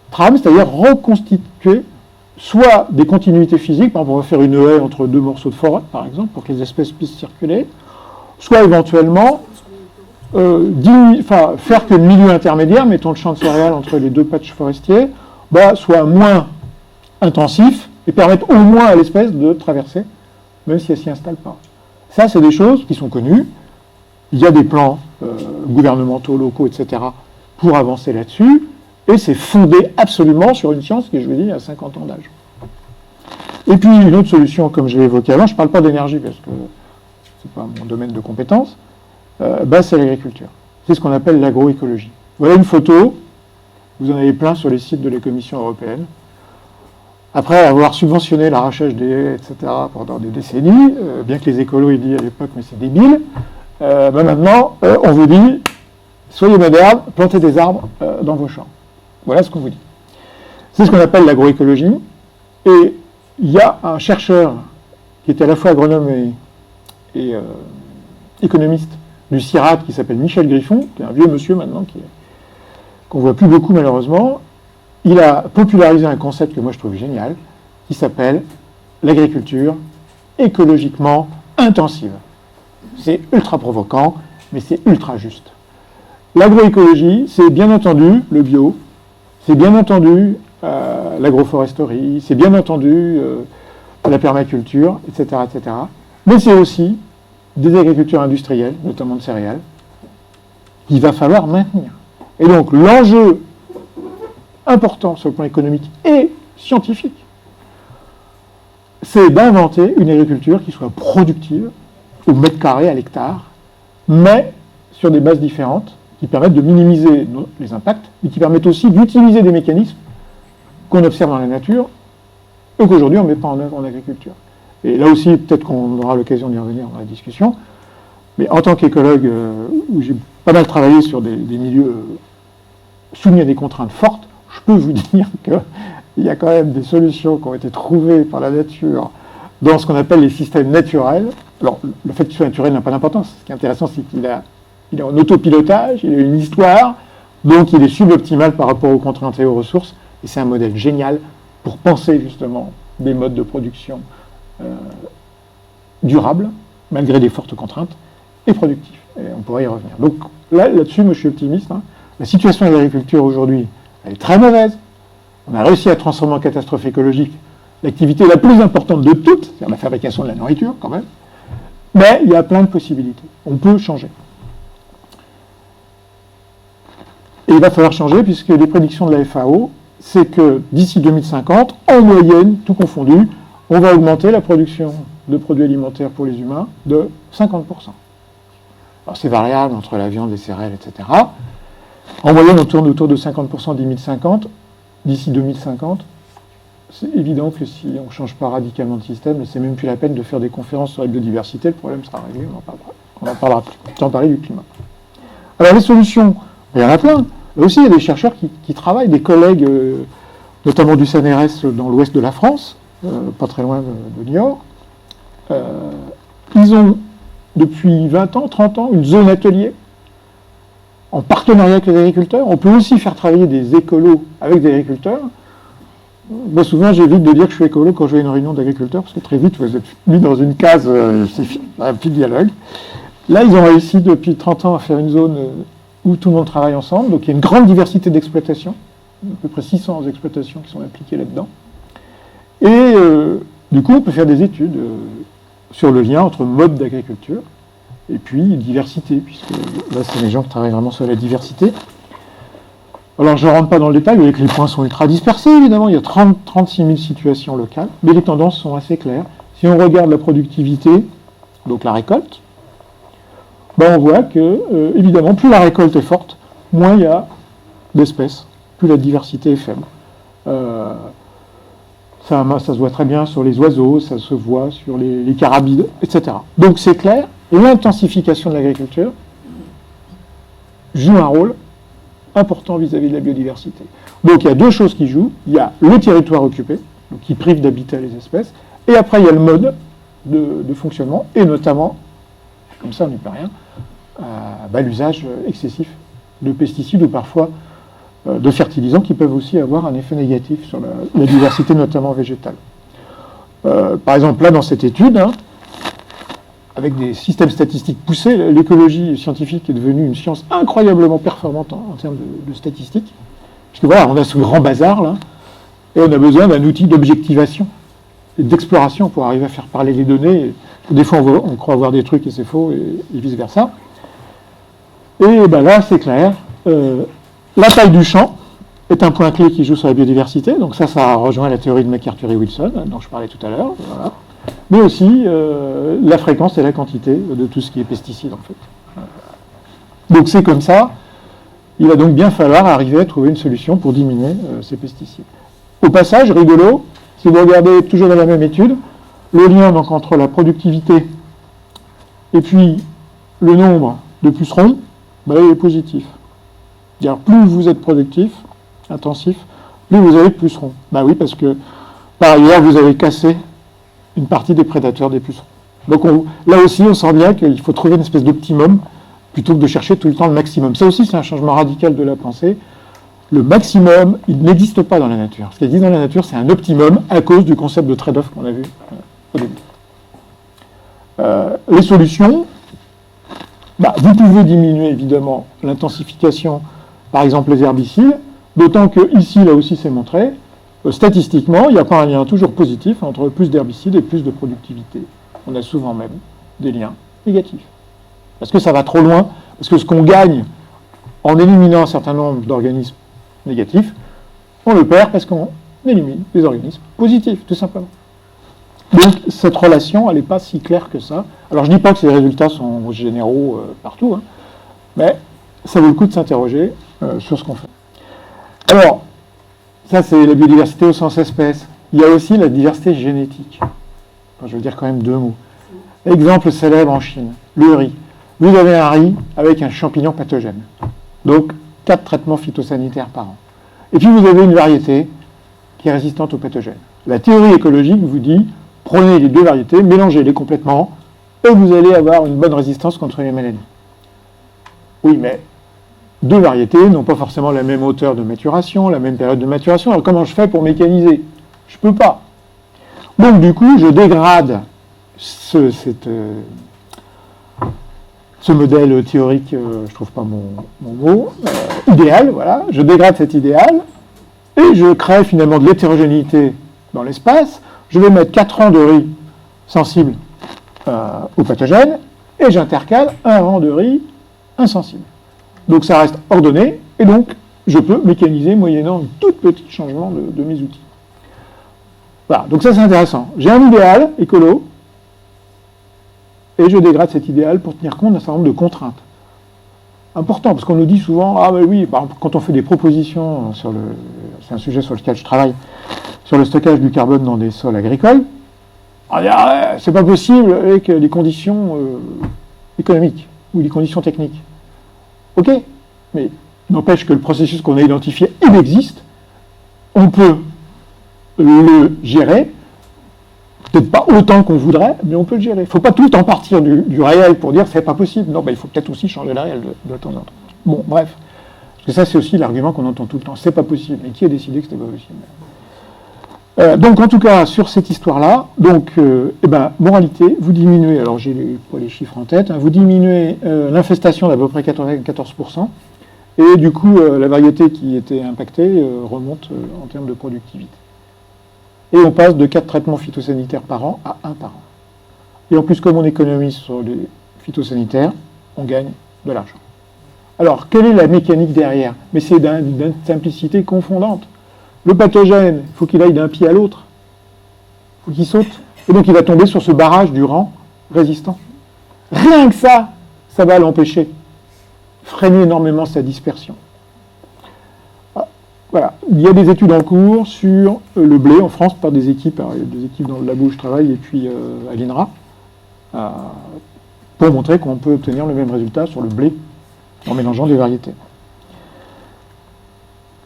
Trames, c'est-à-dire reconstituer soit des continuités physiques, par exemple, on va faire une haie entre 2 morceaux de forêt, par exemple, pour que les espèces puissent circuler, soit éventuellement faire que le milieu intermédiaire, mettons le champ de céréales entre les 2 patchs forestiers, soit moins intensif et permettre au moins à l'espèce de traverser, même si elle ne s'y installe pas. Ça, c'est des choses qui sont connues. Il y a des plans gouvernementaux, locaux, etc., pour avancer là-dessus, et c'est fondé absolument sur une science qui, je vous dis, a 50 ans d'âge. Et puis, une autre solution, comme je l'ai évoqué avant, je ne parle pas d'énergie, parce que ce n'est pas mon domaine de compétence, c'est l'agriculture. C'est ce qu'on appelle l'agroécologie. Voilà une photo, vous en avez plein sur les sites de la Commission européenne. après avoir subventionné l'arrachage des haies, etc., pendant des décennies, bien que les écolos aient dit à l'époque, mais c'est débile, maintenant, on vous dit, soyez modernes, plantez des arbres dans vos champs. Voilà ce qu'on vous dit. C'est ce qu'on appelle l'agroécologie. Et il y a un chercheur qui était à la fois agronome et économiste du CIRAD qui s'appelle Michel Griffon, qui est un vieux monsieur maintenant, qu'on ne voit plus beaucoup malheureusement. Il a popularisé un concept que moi je trouve génial, qui s'appelle l'agriculture écologiquement intensive. C'est ultra provoquant, mais c'est ultra juste. L'agroécologie, c'est bien entendu le bio, c'est bien entendu l'agroforesterie, c'est bien entendu la permaculture, etc., etc. Mais c'est aussi des agricultures industrielles, notamment de céréales, qu'il va falloir maintenir. Et donc l'enjeu important sur le plan économique et scientifique, c'est d'inventer une agriculture qui soit productive au mètre carré, à l'hectare, mais sur des bases différentes, qui permettent de minimiser les impacts, mais qui permettent aussi d'utiliser des mécanismes qu'on observe dans la nature et qu'aujourd'hui on ne met pas en œuvre en agriculture. Et là aussi, peut-être qu'on aura l'occasion d'y revenir dans la discussion, mais en tant qu'écologue, où j'ai pas mal travaillé sur des milieux soumis à des contraintes fortes, je peux vous dire qu'il y a quand même des solutions qui ont été trouvées par la nature dans ce qu'on appelle les systèmes naturels. Alors, le fait qu'il soit naturel n'a pas d'importance. Ce qui est intéressant, c'est qu'il est en autopilotage, il a une histoire, donc il est suboptimal par rapport aux contraintes et aux ressources, et c'est un modèle génial pour penser justement des modes de production durables, malgré des fortes contraintes, et productifs. Et on pourrait y revenir. Donc là-dessus, moi je suis optimiste. La situation de l'agriculture aujourd'hui, elle est très mauvaise. On a réussi à transformer en catastrophe écologique l'activité la plus importante de toutes, c'est-à-dire la fabrication de la nourriture quand même, mais il y a plein de possibilités. On peut changer. Et il va falloir changer puisque les prédictions de la FAO, c'est que d'ici 2050, en moyenne, tout confondu, on va augmenter la production de produits alimentaires pour les humains de 50%. Alors c'est variable entre la viande, les céréales, etc. En moyenne, on tourne autour de 50% d'ici 2050. C'est évident que si on ne change pas radicalement de système, c'est même plus la peine de faire des conférences sur la biodiversité, le problème sera réglé, on en parlera plus. Sans parler du climat. Alors les solutions, il y en a plein. Là aussi, il y a des chercheurs qui travaillent, des collègues, notamment du CNRS dans l'ouest de la France, pas très loin de Niort. Ils ont, depuis 20 ans, 30 ans, une zone atelier en partenariat avec les agriculteurs. On peut aussi faire travailler des écolos avec des agriculteurs. Moi, souvent, j'évite de dire que je suis écolo quand je vais à une réunion d'agriculteurs, parce que très vite, vous êtes mis dans une case, c'est un petit dialogue. Là, ils ont réussi depuis 30 ans à faire une zone où tout le monde travaille ensemble. Donc, il y a une grande diversité d'exploitations, à peu près 600 exploitations qui sont impliquées là-dedans. Et du coup, on peut faire des études sur le lien entre mode d'agriculture et puis diversité, puisque là, c'est les gens qui travaillent vraiment sur la diversité. Alors, je ne rentre pas dans le détail, vous voyez que les points sont ultra dispersés, évidemment. Il y a 36 000 situations locales, mais les tendances sont assez claires. Si on regarde la productivité, donc la récolte, ben on voit que, évidemment, plus la récolte est forte, moins il y a d'espèces, plus la diversité est faible. Ça se voit très bien sur les oiseaux, ça se voit sur les carabides, etc. Donc c'est clair, l'intensification de l'agriculture joue un rôle important vis-à-vis de la biodiversité. Donc il y a deux choses qui jouent. Il y a le territoire occupé, donc qui prive d'habitat les espèces, et après il y a le mode de fonctionnement, et notamment, comme ça on n'y peut rien, l'usage excessif de pesticides ou parfois de fertilisants qui peuvent aussi avoir un effet négatif sur la diversité, notamment végétale. Par exemple, là, dans cette étude, avec des systèmes statistiques poussés, l'écologie scientifique est devenue une science incroyablement performante en termes de statistiques. Parce que voilà, on a ce grand bazar, là, et on a besoin d'un outil d'objectivation et d'exploration pour arriver à faire parler les données. Des fois, on croit voir des trucs et c'est faux, et vice-versa. Et ben là, c'est clair. La taille du champ est un point clé qui joue sur la biodiversité. Donc ça rejoint la théorie de McArthur et Wilson, dont je parlais tout à l'heure. Voilà. Mais aussi la fréquence et la quantité de tout ce qui est pesticide, en fait. Donc c'est comme ça. Il va donc bien falloir arriver à trouver une solution pour diminuer ces pesticides. Au passage, rigolo, Si vous regardez toujours dans la même étude, le lien donc, entre la productivité et puis le nombre de pucerons, ben, il est positif. C'est-à-dire, plus vous êtes productif, intensif, plus vous avez de pucerons. Ben oui, parce que par ailleurs, vous avez cassé une partie des prédateurs des pucerons. Donc là aussi, on sent bien qu'il faut trouver une espèce d'optimum plutôt que de chercher tout le temps le maximum. Ça aussi, c'est un changement radical de la pensée. Le maximum, il n'existe pas dans la nature. Ce qui existe dans la nature, c'est un optimum à cause du concept de trade-off qu'on a vu au début. Les solutions, bah, vous pouvez diminuer évidemment l'intensification, par exemple les herbicides, d'autant que ici, là aussi, c'est montré, statistiquement, il n'y a pas un lien toujours positif entre plus d'herbicides et plus de productivité. On a souvent même des liens négatifs. Parce que ça va trop loin, parce que ce qu'on gagne en éliminant un certain nombre d'organismes négatifs, on le perd parce qu'on élimine des organismes positifs, tout simplement. Donc cette relation, elle n'est pas si claire que ça. Alors je ne dis pas que ces résultats sont généraux partout, hein, mais ça vaut le coup de s'interroger sur ce qu'on fait. Alors, ça c'est la biodiversité au sens espèce. Il y a aussi la diversité génétique. Enfin, je veux dire quand même deux mots. Exemple célèbre en Chine, le riz. Vous avez un riz avec un champignon pathogène. Donc 4 traitements phytosanitaires par an. Et puis vous avez une variété qui est résistante aux pathogènes. La théorie écologique vous dit, prenez les deux variétés, mélangez-les complètement, et vous allez avoir une bonne résistance contre les maladies. Oui, mais deux variétés n'ont pas forcément la même hauteur de maturation, la même période de maturation. Alors comment je fais pour mécaniser? Je ne peux pas. Donc du coup, je dégrade ce modèle théorique, je ne trouve pas mon mot, idéal, voilà. Je dégrade cet idéal, et je crée finalement de l'hétérogénéité dans l'espace. Je vais mettre 4 rangs de riz sensibles aux pathogènes, et j'intercale un rang de riz insensible. Donc ça reste ordonné, et donc je peux mécaniser moyennant un tout petit changement de mes outils. Voilà, donc ça c'est intéressant. J'ai un idéal écolo, et je dégrade cet idéal pour tenir compte d'un certain nombre de contraintes. Important, parce qu'on nous dit souvent, ah ben oui, par exemple, quand on fait des propositions sur c'est un sujet sur lequel je travaille, sur le stockage du carbone dans des sols agricoles, on dit, ah, c'est pas possible avec les conditions économiques ou les conditions techniques. Ok, mais n'empêche que le processus qu'on a identifié, il existe, on peut le gérer, peut-être pas autant qu'on voudrait, mais on peut le gérer. Il ne faut pas tout le temps partir du réel pour dire c'est pas possible. Non, ben, il faut peut-être aussi changer le réel de temps en temps. Bon, bref. Parce que ça, c'est aussi l'argument qu'on entend tout le temps. C'est pas possible. Mais qui a décidé que c'était pas possible? Donc, en tout cas, sur cette histoire-là, donc, moralité, vous diminuez, alors j'ai pas les chiffres en tête, hein, vous diminuez l'infestation d'à peu près 94%, et du coup, la variété qui était impactée remonte en termes de productivité. Et on passe de 4 traitements phytosanitaires par an à 1 par an. Et en plus, comme on économise sur les phytosanitaires, on gagne de l'argent. Alors, quelle est la mécanique derrière? Mais c'est d'une simplicité confondante. Le pathogène, il faut qu'il aille d'un pied à l'autre. Il faut qu'il saute. Et donc, il va tomber sur ce barrage du rang résistant. Rien que ça va l'empêcher. Freiner énormément sa dispersion. Voilà. Il y a des études en cours sur le blé en France par des équipes, alors, il y a des équipes dans le labo où je travaille et puis à l'INRA, pour montrer qu'on peut obtenir le même résultat sur le blé en mélangeant des variétés.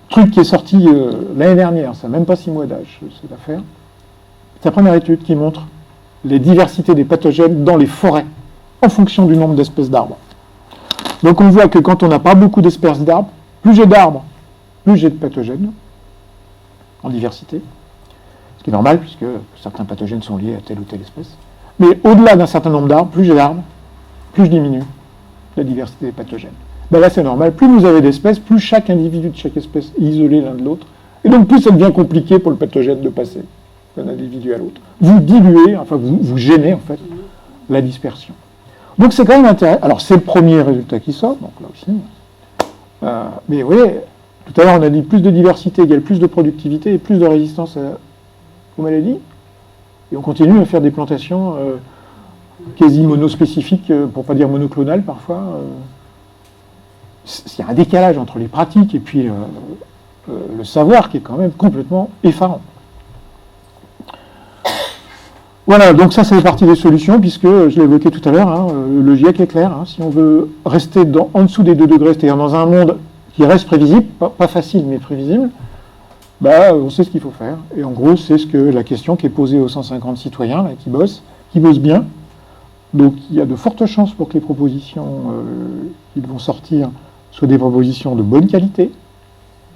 Truc qui est sorti l'année dernière, ça n'a même pas 6 mois d'âge, cette affaire. C'est la première étude qui montre les diversités des pathogènes dans les forêts, en fonction du nombre d'espèces d'arbres. Donc on voit que quand on n'a pas beaucoup d'espèces d'arbres, plus j'ai d'arbres, plus j'ai de pathogènes en diversité, ce qui est normal puisque certains pathogènes sont liés à telle ou telle espèce. Mais au-delà d'un certain nombre d'arbres, plus j'ai d'arbres, plus je diminue la diversité des pathogènes. Ben là c'est normal, plus vous avez d'espèces, plus chaque individu de chaque espèce est isolé l'un de l'autre, et donc plus ça devient compliqué pour le pathogène de passer d'un individu à l'autre. Vous diluez, enfin vous gênez en fait la dispersion. Donc c'est quand même intéressant. Alors c'est le premier résultat qui sort, donc là aussi. Mais vous voyez, tout à l'heure, on a dit plus de diversité égale plus de productivité et plus de résistance aux maladies. Et on continue à faire des plantations quasi monospécifiques, pour ne pas dire monoclonales parfois. Il y a un décalage entre les pratiques et puis le savoir qui est quand même complètement effarant. Voilà, donc ça fait partie des solutions, puisque, je l'ai évoqué tout à l'heure, hein, le GIEC est clair, hein, si on veut rester en dessous des 2 degrés, c'est-à-dire dans un monde qui reste prévisible, pas facile, mais prévisible, on sait ce qu'il faut faire. Et en gros, c'est la question qui est posée aux 150 citoyens là, qui bossent bien. Donc il y a de fortes chances pour que les propositions qui vont sortir soient des propositions de bonne qualité.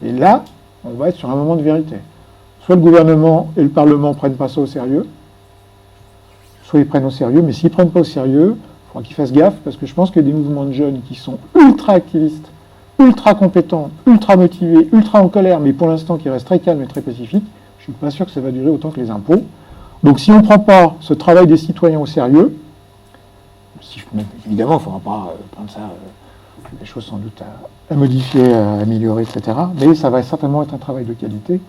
Et là, on va être sur un moment de vérité. Soit le gouvernement et le Parlement ne prennent pas ça au sérieux, soit ils prennent au sérieux, mais s'ils ne prennent pas au sérieux, il faudra qu'ils fassent gaffe, parce que je pense qu'il y a des mouvements de jeunes qui sont ultra activistes, ultra compétents, ultra motivés, ultra en colère, mais pour l'instant qui restent très calmes et très pacifiques. Je ne suis pas sûr que ça va durer autant que les impôts. Donc si on ne prend pas ce travail des citoyens au sérieux, évidemment, il ne faudra pas prendre ça, des choses sans doute à modifier, à améliorer, etc. Mais ça va certainement être un travail de qualité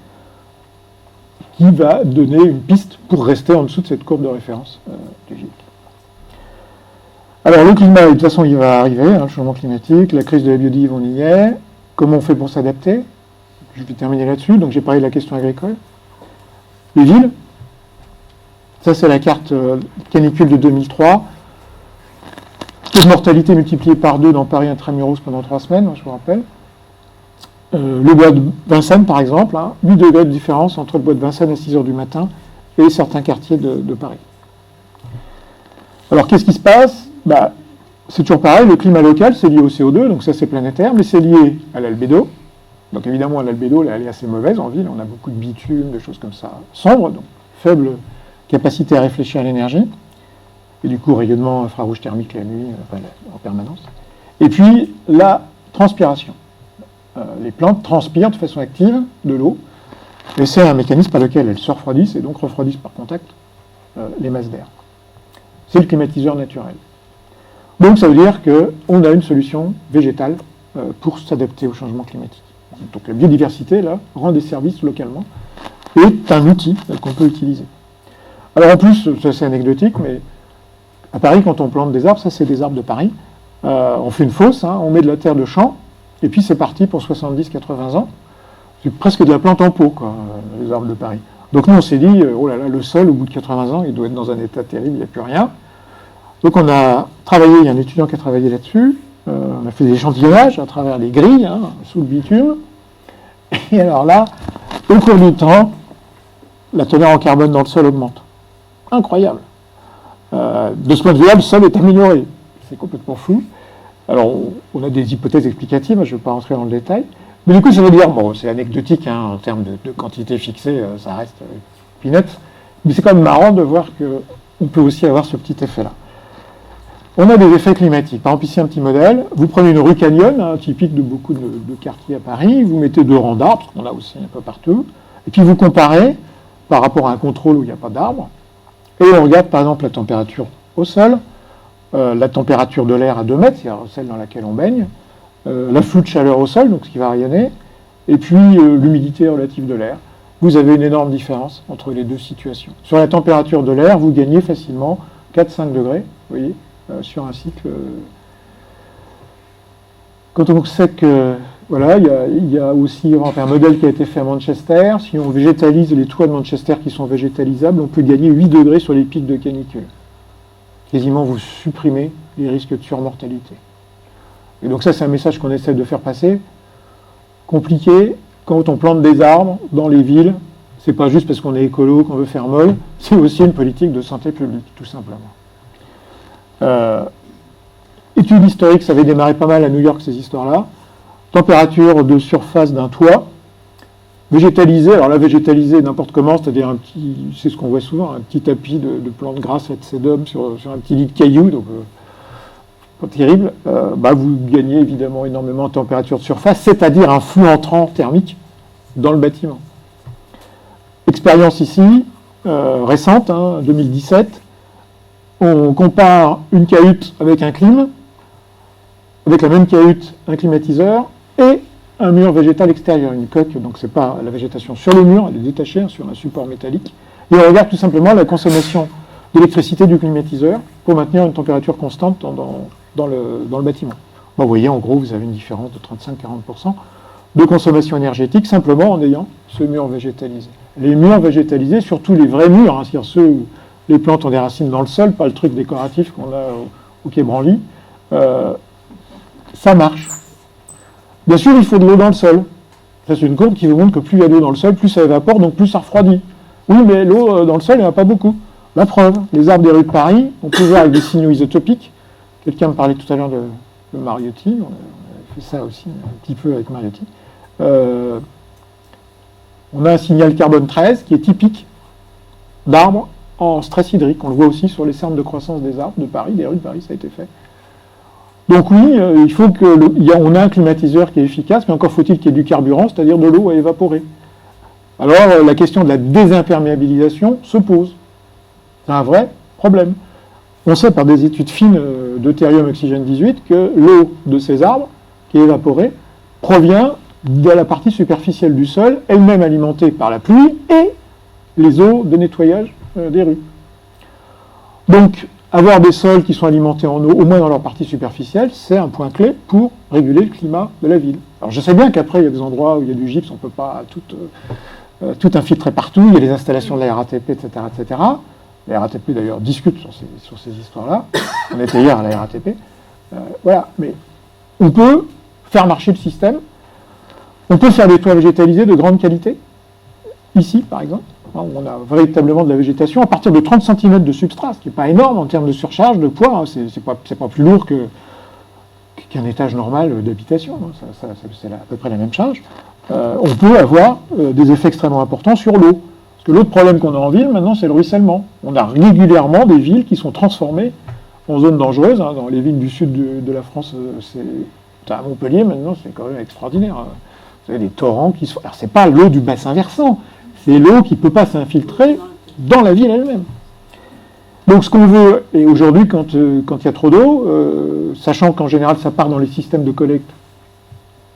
qui va donner une piste pour rester en dessous de cette courbe de référence du GIEC. Alors le climat, de toute façon, il va arriver, hein, le changement climatique, la crise de la biodiversité, on y est. Comment on fait pour s'adapter? Je vais terminer là-dessus. Donc j'ai parlé de la question agricole. Les villes. Ça, c'est la carte canicule de 2003. Taux de mortalité multiplié par 2 dans Paris intramuros pendant 3 semaines, je vous rappelle. Le bois de Vincennes, par exemple, 8 degrés de différence entre le bois de Vincennes à 6 h du matin et certains quartiers de Paris. Alors, qu'est-ce qui se passe? C'est toujours pareil, le climat local, c'est lié au CO2, donc ça c'est planétaire, mais c'est lié à l'albédo. Donc évidemment, l'albédo, elle est assez mauvaise en ville, on a beaucoup de bitume, de choses comme ça, sombres, donc faible capacité à réfléchir à l'énergie. Et du coup, rayonnement infrarouge thermique la nuit, en permanence. Et puis, la transpiration. Les plantes transpirent de façon active de l'eau, et c'est un mécanisme par lequel elles se refroidissent, et donc refroidissent par contact les masses d'air. C'est le climatiseur naturel. Donc, ça veut dire qu'on a une solution végétale pour s'adapter au changement climatique. Donc, la biodiversité, là, rend des services localement, et est un outil qu'on peut utiliser. Alors, en plus, ça c'est anecdotique, mais à Paris, quand on plante des arbres, ça c'est des arbres de Paris, on fait une fosse, on met de la terre de champ, et puis c'est parti pour 70-80 ans. C'est presque de la plante en pot, quoi, les arbres de Paris. Donc nous on s'est dit, oh là là, le sol, au bout de 80 ans, il doit être dans un état terrible, il n'y a plus rien. Donc on a travaillé, il y a un étudiant qui a travaillé là-dessus, on a fait des échantillonnages à travers les grilles, sous le bitume, et alors là, au cours du temps, la teneur en carbone dans le sol augmente. Incroyable. De ce point de vue-là, le sol est amélioré. C'est complètement fou. Alors, on a des hypothèses explicatives, je ne vais pas rentrer dans le détail. Mais du coup, ça veut dire, bon, c'est anecdotique, en termes de quantité fixée, ça reste peanuts. Mais c'est quand même marrant de voir qu'on peut aussi avoir ce petit effet-là. On a des effets climatiques. Par exemple, ici, un petit modèle. Vous prenez une rue Canyon, typique de beaucoup de quartiers à Paris. Vous mettez 2 rangs d'arbres, parce qu'on a aussi un peu partout. Et puis, vous comparez par rapport à un contrôle où il n'y a pas d'arbres. Et on regarde par exemple la température au sol, la température de l'air à 2 mètres, c'est-à-dire celle dans laquelle on baigne, l'afflux de chaleur au sol, donc ce qui va rayonner, et puis l'humidité relative de l'air. Vous avez une énorme différence entre les deux situations. Sur la température de l'air, vous gagnez facilement 4-5 degrés, vous voyez, sur un cycle. Quand on sait que, voilà, il y a aussi un modèle qui a été fait à Manchester. Si on végétalise les toits de Manchester qui sont végétalisables, on peut gagner 8 degrés sur les pics de canicule. Quasiment vous supprimez les risques de surmortalité. Et donc ça, c'est un message qu'on essaie de faire passer. Compliqué, quand on plante des arbres dans les villes, c'est pas juste parce qu'on est écolo qu'on veut faire molle, c'est aussi une politique de santé publique, tout simplement. Étude historique, ça avait démarré pas mal à New York, ces histoires-là. Température de surface d'un toit, végétalisé, alors là, végétalisé n'importe comment, c'est-à-dire c'est ce qu'on voit souvent, un petit tapis de plantes grasses et de sédum sur un petit lit de cailloux, donc pas terrible, vous gagnez évidemment énormément de température de surface, c'est-à-dire un flux entrant thermique dans le bâtiment. Expérience ici, récente, 2017, on compare une cahute avec un clim, avec la même cahute, un climatiseur, et un mur végétal extérieur, une coque, donc c'est pas la végétation sur le mur, elle est détachée sur un support métallique, et on regarde tout simplement la consommation d'électricité du climatiseur pour maintenir une température constante dans le bâtiment. Vous voyez, en gros, vous avez une différence de 35-40% de consommation énergétique simplement en ayant ce mur végétalisé. Les murs végétalisés, surtout les vrais murs, c'est-à-dire ceux où les plantes ont des racines dans le sol, pas le truc décoratif qu'on a au Quai Branly. Ça marche. Bien sûr, il faut de l'eau dans le sol. Ça, c'est une courbe qui vous montre que plus il y a d'eau dans le sol, plus ça évapore, donc plus ça refroidit. Oui, mais l'eau dans le sol, il n'y en a pas beaucoup. La preuve, les arbres des rues de Paris, on peut voir avec des signaux isotopiques. Quelqu'un me parlait tout à l'heure de Mariotti, on a fait ça aussi un petit peu avec Mariotti. On a un signal carbone 13 qui est typique d'arbres en stress hydrique. On le voit aussi sur les cernes de croissance des arbres de Paris, des rues de Paris, ça a été fait. Donc oui, il faut on a un climatiseur qui est efficace, mais encore faut-il qu'il y ait du carburant, c'est-à-dire de l'eau à évaporer. Alors la question de la désimperméabilisation se pose. C'est un vrai problème. On sait par des études fines deutérium oxygène 18 que l'eau de ces arbres, qui est évaporée, provient de la partie superficielle du sol, elle-même alimentée par la pluie et les eaux de nettoyage des rues. Donc, avoir des sols qui sont alimentés en eau, au moins dans leur partie superficielle, c'est un point clé pour réguler le climat de la ville. Alors je sais bien qu'après, il y a des endroits où il y a du gypse, on ne peut pas tout infiltrer partout, il y a les installations de la RATP, etc., etc. La RATP, d'ailleurs, discute sur ces histoires-là. On était hier à la RATP. Voilà, mais on peut faire marcher le système. On peut faire des toits végétalisés de grande qualité. Ici, par exemple, où on a véritablement de la végétation à partir de 30 cm de substrat, ce qui n'est pas énorme en termes de surcharge, de poids. Hein. C'est pas plus lourd qu'un étage normal d'habitation. Hein. C'est à peu près la même charge. On peut avoir des effets extrêmement importants sur l'eau. Parce que l'autre problème qu'on a en ville, maintenant, c'est le ruissellement. On a régulièrement des villes qui sont transformées en zones dangereuses. Hein. Dans les villes du sud de la France, à Montpellier, maintenant, c'est quand même extraordinaire. Hein. Vous avez des torrents qui sont... Alors, c'est pas l'eau du bassin versant, c'est l'eau qui ne peut pas s'infiltrer dans la ville elle-même. Donc, ce qu'on veut, et aujourd'hui, quand il y a trop d'eau, sachant qu'en général, ça part dans les systèmes de collecte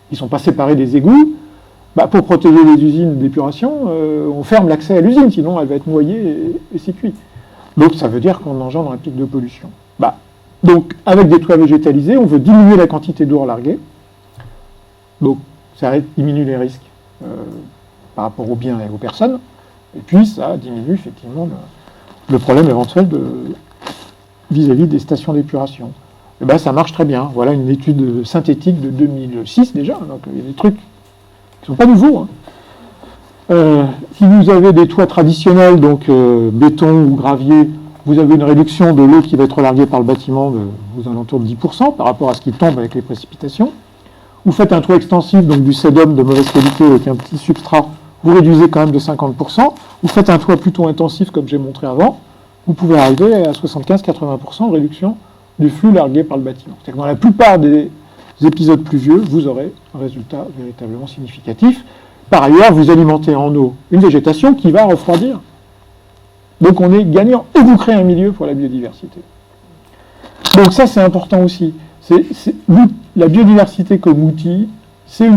qui ne sont pas séparés des égouts, pour protéger les usines d'épuration, on ferme l'accès à l'usine, sinon elle va être noyée et c'est cuit. Donc ça veut dire qu'on engendre un pic de pollution. Donc avec des toits végétalisés, on veut diminuer la quantité d'eau relarguée. Donc ça diminue les risques par rapport aux biens et aux personnes. Et puis ça diminue effectivement le problème éventuel vis-à-vis des stations d'épuration. Et ça marche très bien. Voilà une étude synthétique de 2006 déjà. Donc il y a des trucs qui ne sont pas nouveaux. Hein. Si vous avez des toits traditionnels, donc béton ou gravier, vous avez une réduction de l'eau qui va être relarguée par le bâtiment aux alentours de 10% par rapport à ce qui tombe avec les précipitations. Vous faites un toit extensif, donc du sédum de mauvaise qualité avec un petit substrat, vous réduisez quand même de 50%. Vous faites un toit plutôt intensif, comme j'ai montré avant, vous pouvez arriver à 75-80% de réduction du flux largué par le bâtiment. C'est-à-dire que dans la plupart des épisodes pluvieux, vous aurez un résultat véritablement significatif. Par ailleurs, vous alimentez en eau une végétation qui va refroidir. Donc on est gagnant et vous créez un milieu pour la biodiversité. Donc ça, c'est important aussi. La biodiversité comme outil, c'est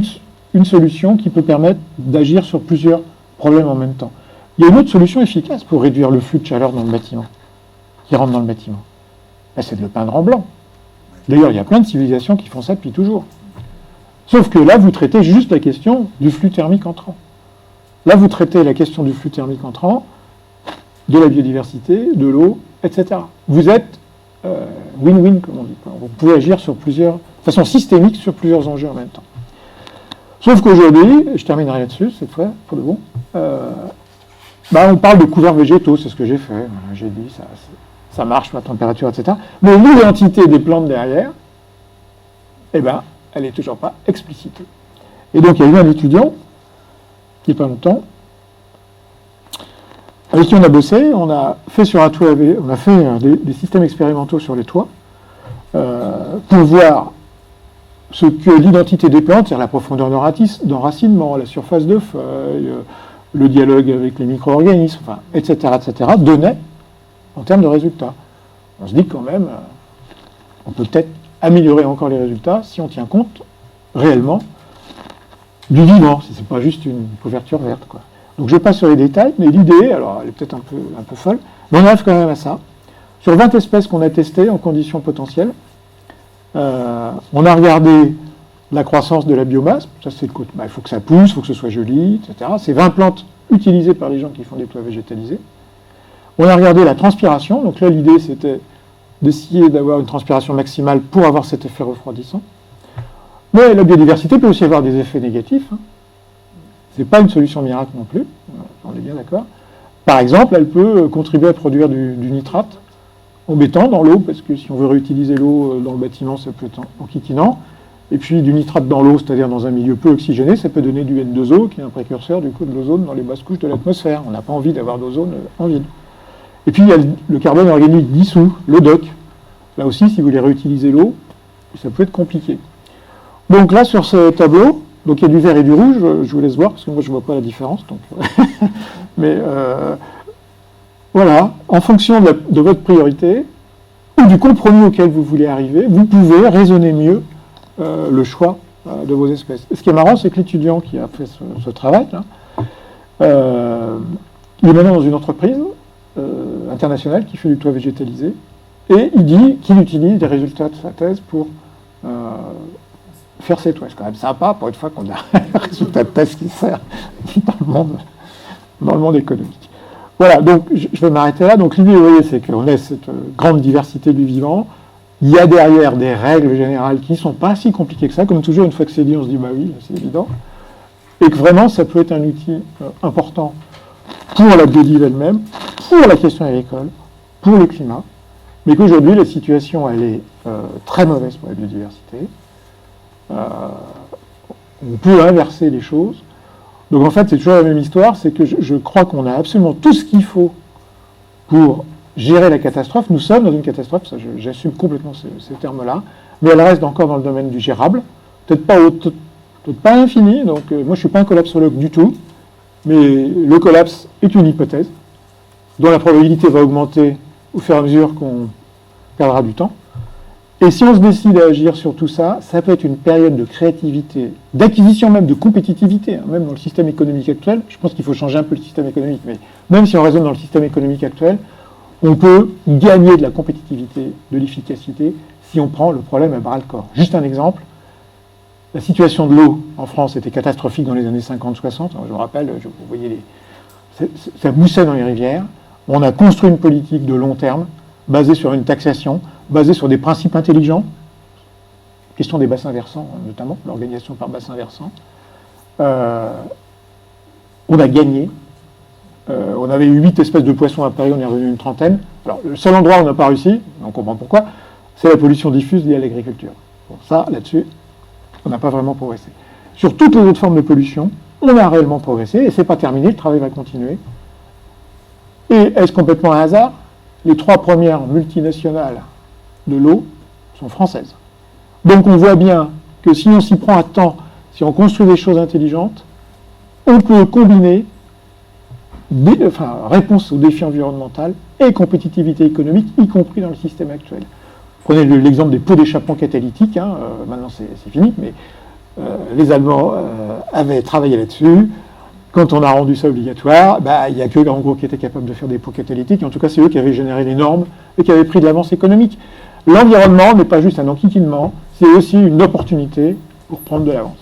une solution qui peut permettre d'agir sur plusieurs problèmes en même temps. Il y a une autre solution efficace pour réduire le flux de chaleur dans le bâtiment, qui rentre dans le bâtiment. C'est de le peindre en blanc. D'ailleurs, il y a plein de civilisations qui font ça depuis toujours. Sauf que là, vous traitez juste la question du flux thermique entrant. Là, vous traitez la question du flux thermique entrant, de la biodiversité, de l'eau, etc. Vous êtes win-win, comme on dit. Vous pouvez agir de façon systémique sur plusieurs enjeux en même temps. Sauf qu'aujourd'hui, je terminerai là-dessus, cette fois, pour de bon, on parle de couverts végétaux, c'est ce que j'ai fait. J'ai dit, ça marche, la température, etc. Mais l'identité des plantes derrière, elle n'est toujours pas explicitée. Et donc, il y a eu un étudiant, il n'y a pas longtemps, avec qui on a bossé, on a fait sur un toit, on a fait des systèmes expérimentaux sur les toits, pour voir ce que l'identité des plantes, c'est-à-dire la profondeur d'enracinement, la surface de feuilles, le dialogue avec les micro-organismes, etc., donnait en termes de résultats. On se dit quand même, on peut peut-être améliorer encore les résultats si on tient compte réellement du vivant, si ce n'est pas juste une couverture verte, quoi. Donc je passe sur les détails, mais l'idée, alors elle est peut-être un peu folle, mais on arrive quand même à ça. Sur 20 espèces qu'on a testées en conditions potentielles, on a regardé la croissance de la biomasse, ça c'est le côté, il faut que ça pousse, il faut que ce soit joli, etc. C'est 20 plantes utilisées par les gens qui font des toits végétalisés. On a regardé la transpiration, donc là l'idée c'était d'essayer d'avoir une transpiration maximale pour avoir cet effet refroidissant. Mais la biodiversité peut aussi avoir des effets négatifs. Hein. Ce n'est pas une solution miracle non plus, on est bien d'accord. Par exemple, elle peut contribuer à produire du nitrate embêtant dans l'eau, parce que si on veut réutiliser l'eau dans le bâtiment, ça peut être enquiquinant. Et puis du nitrate dans l'eau, c'est-à-dire dans un milieu peu oxygéné, ça peut donner du N2O, qui est un précurseur du coup de l'ozone dans les basses couches de l'atmosphère. On n'a pas envie d'avoir d'ozone en vide. Et puis il y a le carbone organique dissous, le DOC. Là aussi, si vous voulez réutiliser l'eau, ça peut être compliqué. Donc là, sur ce tableau, donc il y a du vert et du rouge, je vous laisse voir, parce que moi je ne vois pas la différence. Donc, mais voilà, en fonction de votre priorité, ou du compromis auquel vous voulez arriver, vous pouvez raisonner mieux le choix de vos espèces. Et ce qui est marrant, c'est que l'étudiant qui a fait ce travail, là, il est maintenant dans une entreprise internationale qui fait du toit végétalisé, et il dit qu'il utilise des résultats de sa thèse pour faire ses toits. C'est quand même sympa pour une fois qu'on a un résultat de thèse qui sert dans le monde économique. Voilà, donc je vais m'arrêter là. Donc l'idée, vous voyez, c'est qu'on ait cette grande diversité du vivant. Il y a derrière des règles générales qui ne sont pas si compliquées que ça. Comme toujours, une fois que c'est dit, on se dit, bah oui, c'est évident. Et que vraiment, ça peut être un outil important pour la biodiversité elle-même, pour la question agricole, pour le climat. Mais qu'aujourd'hui, la situation, elle est très mauvaise pour la biodiversité. On peut inverser les choses. Donc en fait, c'est toujours la même histoire, c'est que je crois qu'on a absolument tout ce qu'il faut pour gérer la catastrophe. Nous sommes dans une catastrophe, ça, j'assume complètement ces termes-là, mais elle reste encore dans le domaine du gérable, peut-être pas infini, donc moi je ne suis pas un collapsologue du tout, mais le collapse est une hypothèse dont la probabilité va augmenter au fur et à mesure qu'on perdra du temps. Et si on se décide à agir sur tout ça, ça peut être une période de créativité, d'acquisition même de compétitivité, hein, même dans le système économique actuel. Je pense qu'il faut changer un peu le système économique, mais même si on raisonne dans le système économique actuel, on peut gagner de la compétitivité, de l'efficacité, si on prend le problème à bras-le-corps. Juste un exemple, la situation de l'eau en France était catastrophique dans les années 50-60. Je vous rappelle, vous voyez, ça moussait dans les rivières. On a construit une politique de long terme, basée sur une taxation, basée sur des principes intelligents, question des bassins versants notamment, l'organisation par bassin versant. On a gagné. On avait eu 8 espèces de poissons à Paris, on est revenu à une trentaine. Alors, le seul endroit où on n'a pas réussi, on comprend pourquoi, c'est la pollution diffuse liée à l'agriculture. Bon, ça, là-dessus, on n'a pas vraiment progressé. Sur toutes les autres formes de pollution, on a réellement progressé, et c'est pas terminé, le travail va continuer. Et est-ce complètement un hasard? Les 3 premières multinationales de l'eau sont françaises. Donc on voit bien que si on s'y prend à temps, si on construit des choses intelligentes, on peut combiner réponse aux défis environnementaux et compétitivité économique, y compris dans le système actuel. Prenez l'exemple des pots d'échappement catalytiques, hein, maintenant c'est fini, mais les Allemands avaient travaillé là-dessus. Quand on a rendu ça obligatoire, il n'y a que en gros qui étaient capables de faire des pots catalytiques. En tout cas, c'est eux qui avaient généré les normes et qui avaient pris de l'avance économique. L'environnement n'est pas juste un enquiquinement, c'est aussi une opportunité pour prendre de l'avance.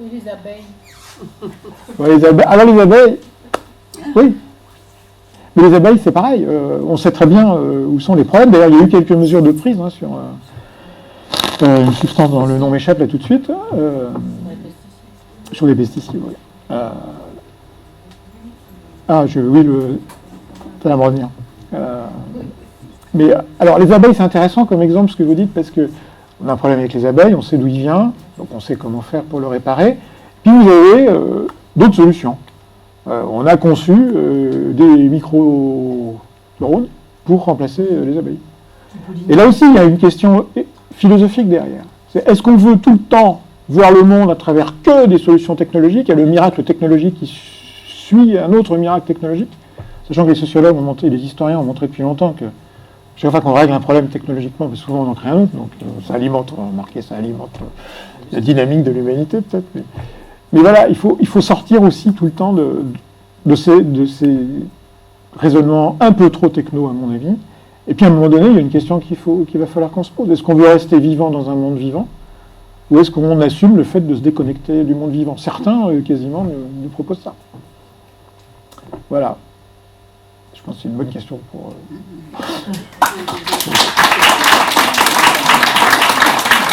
Oui, les abeilles. Ouais, alors les abeilles, oui. Mais les abeilles, c'est pareil. On sait très bien où sont les problèmes. D'ailleurs, il y a eu quelques mesures de prise sur une substance dont le nom m'échappe là tout de suite. Sur les pesticides, oui. Oui, ça va me revenir. Mais alors, les abeilles, c'est intéressant comme exemple ce que vous dites, parce que on a un problème avec les abeilles, on sait d'où il vient, donc on sait comment faire pour le réparer. Puis vous avez d'autres solutions. On a conçu des micro-neurones pour remplacer les abeilles. Et là aussi, il y a une question philosophique derrière. C'est est-ce qu'on veut tout le temps voir le monde à travers que des solutions technologiques? Il y a le miracle technologique qui suit un autre miracle technologique, sachant que les sociologues ont montré, les historiens ont montré depuis longtemps que chaque fois qu'on règle un problème technologiquement, mais souvent on en crée un autre, donc ça alimente, on va remarquer, ça alimente la dynamique de l'humanité peut-être. Mais voilà, il faut sortir aussi tout le temps de ces raisonnements un peu trop techno à mon avis. Et puis à un moment donné, il y a une question qu'il va falloir qu'on se pose. Est-ce qu'on veut rester vivant dans un monde vivant? Ou est-ce qu'on assume le fait de se déconnecter du monde vivant? Certains, quasiment, nous proposent ça. Voilà. Je Je pense que c'est une bonne question pour...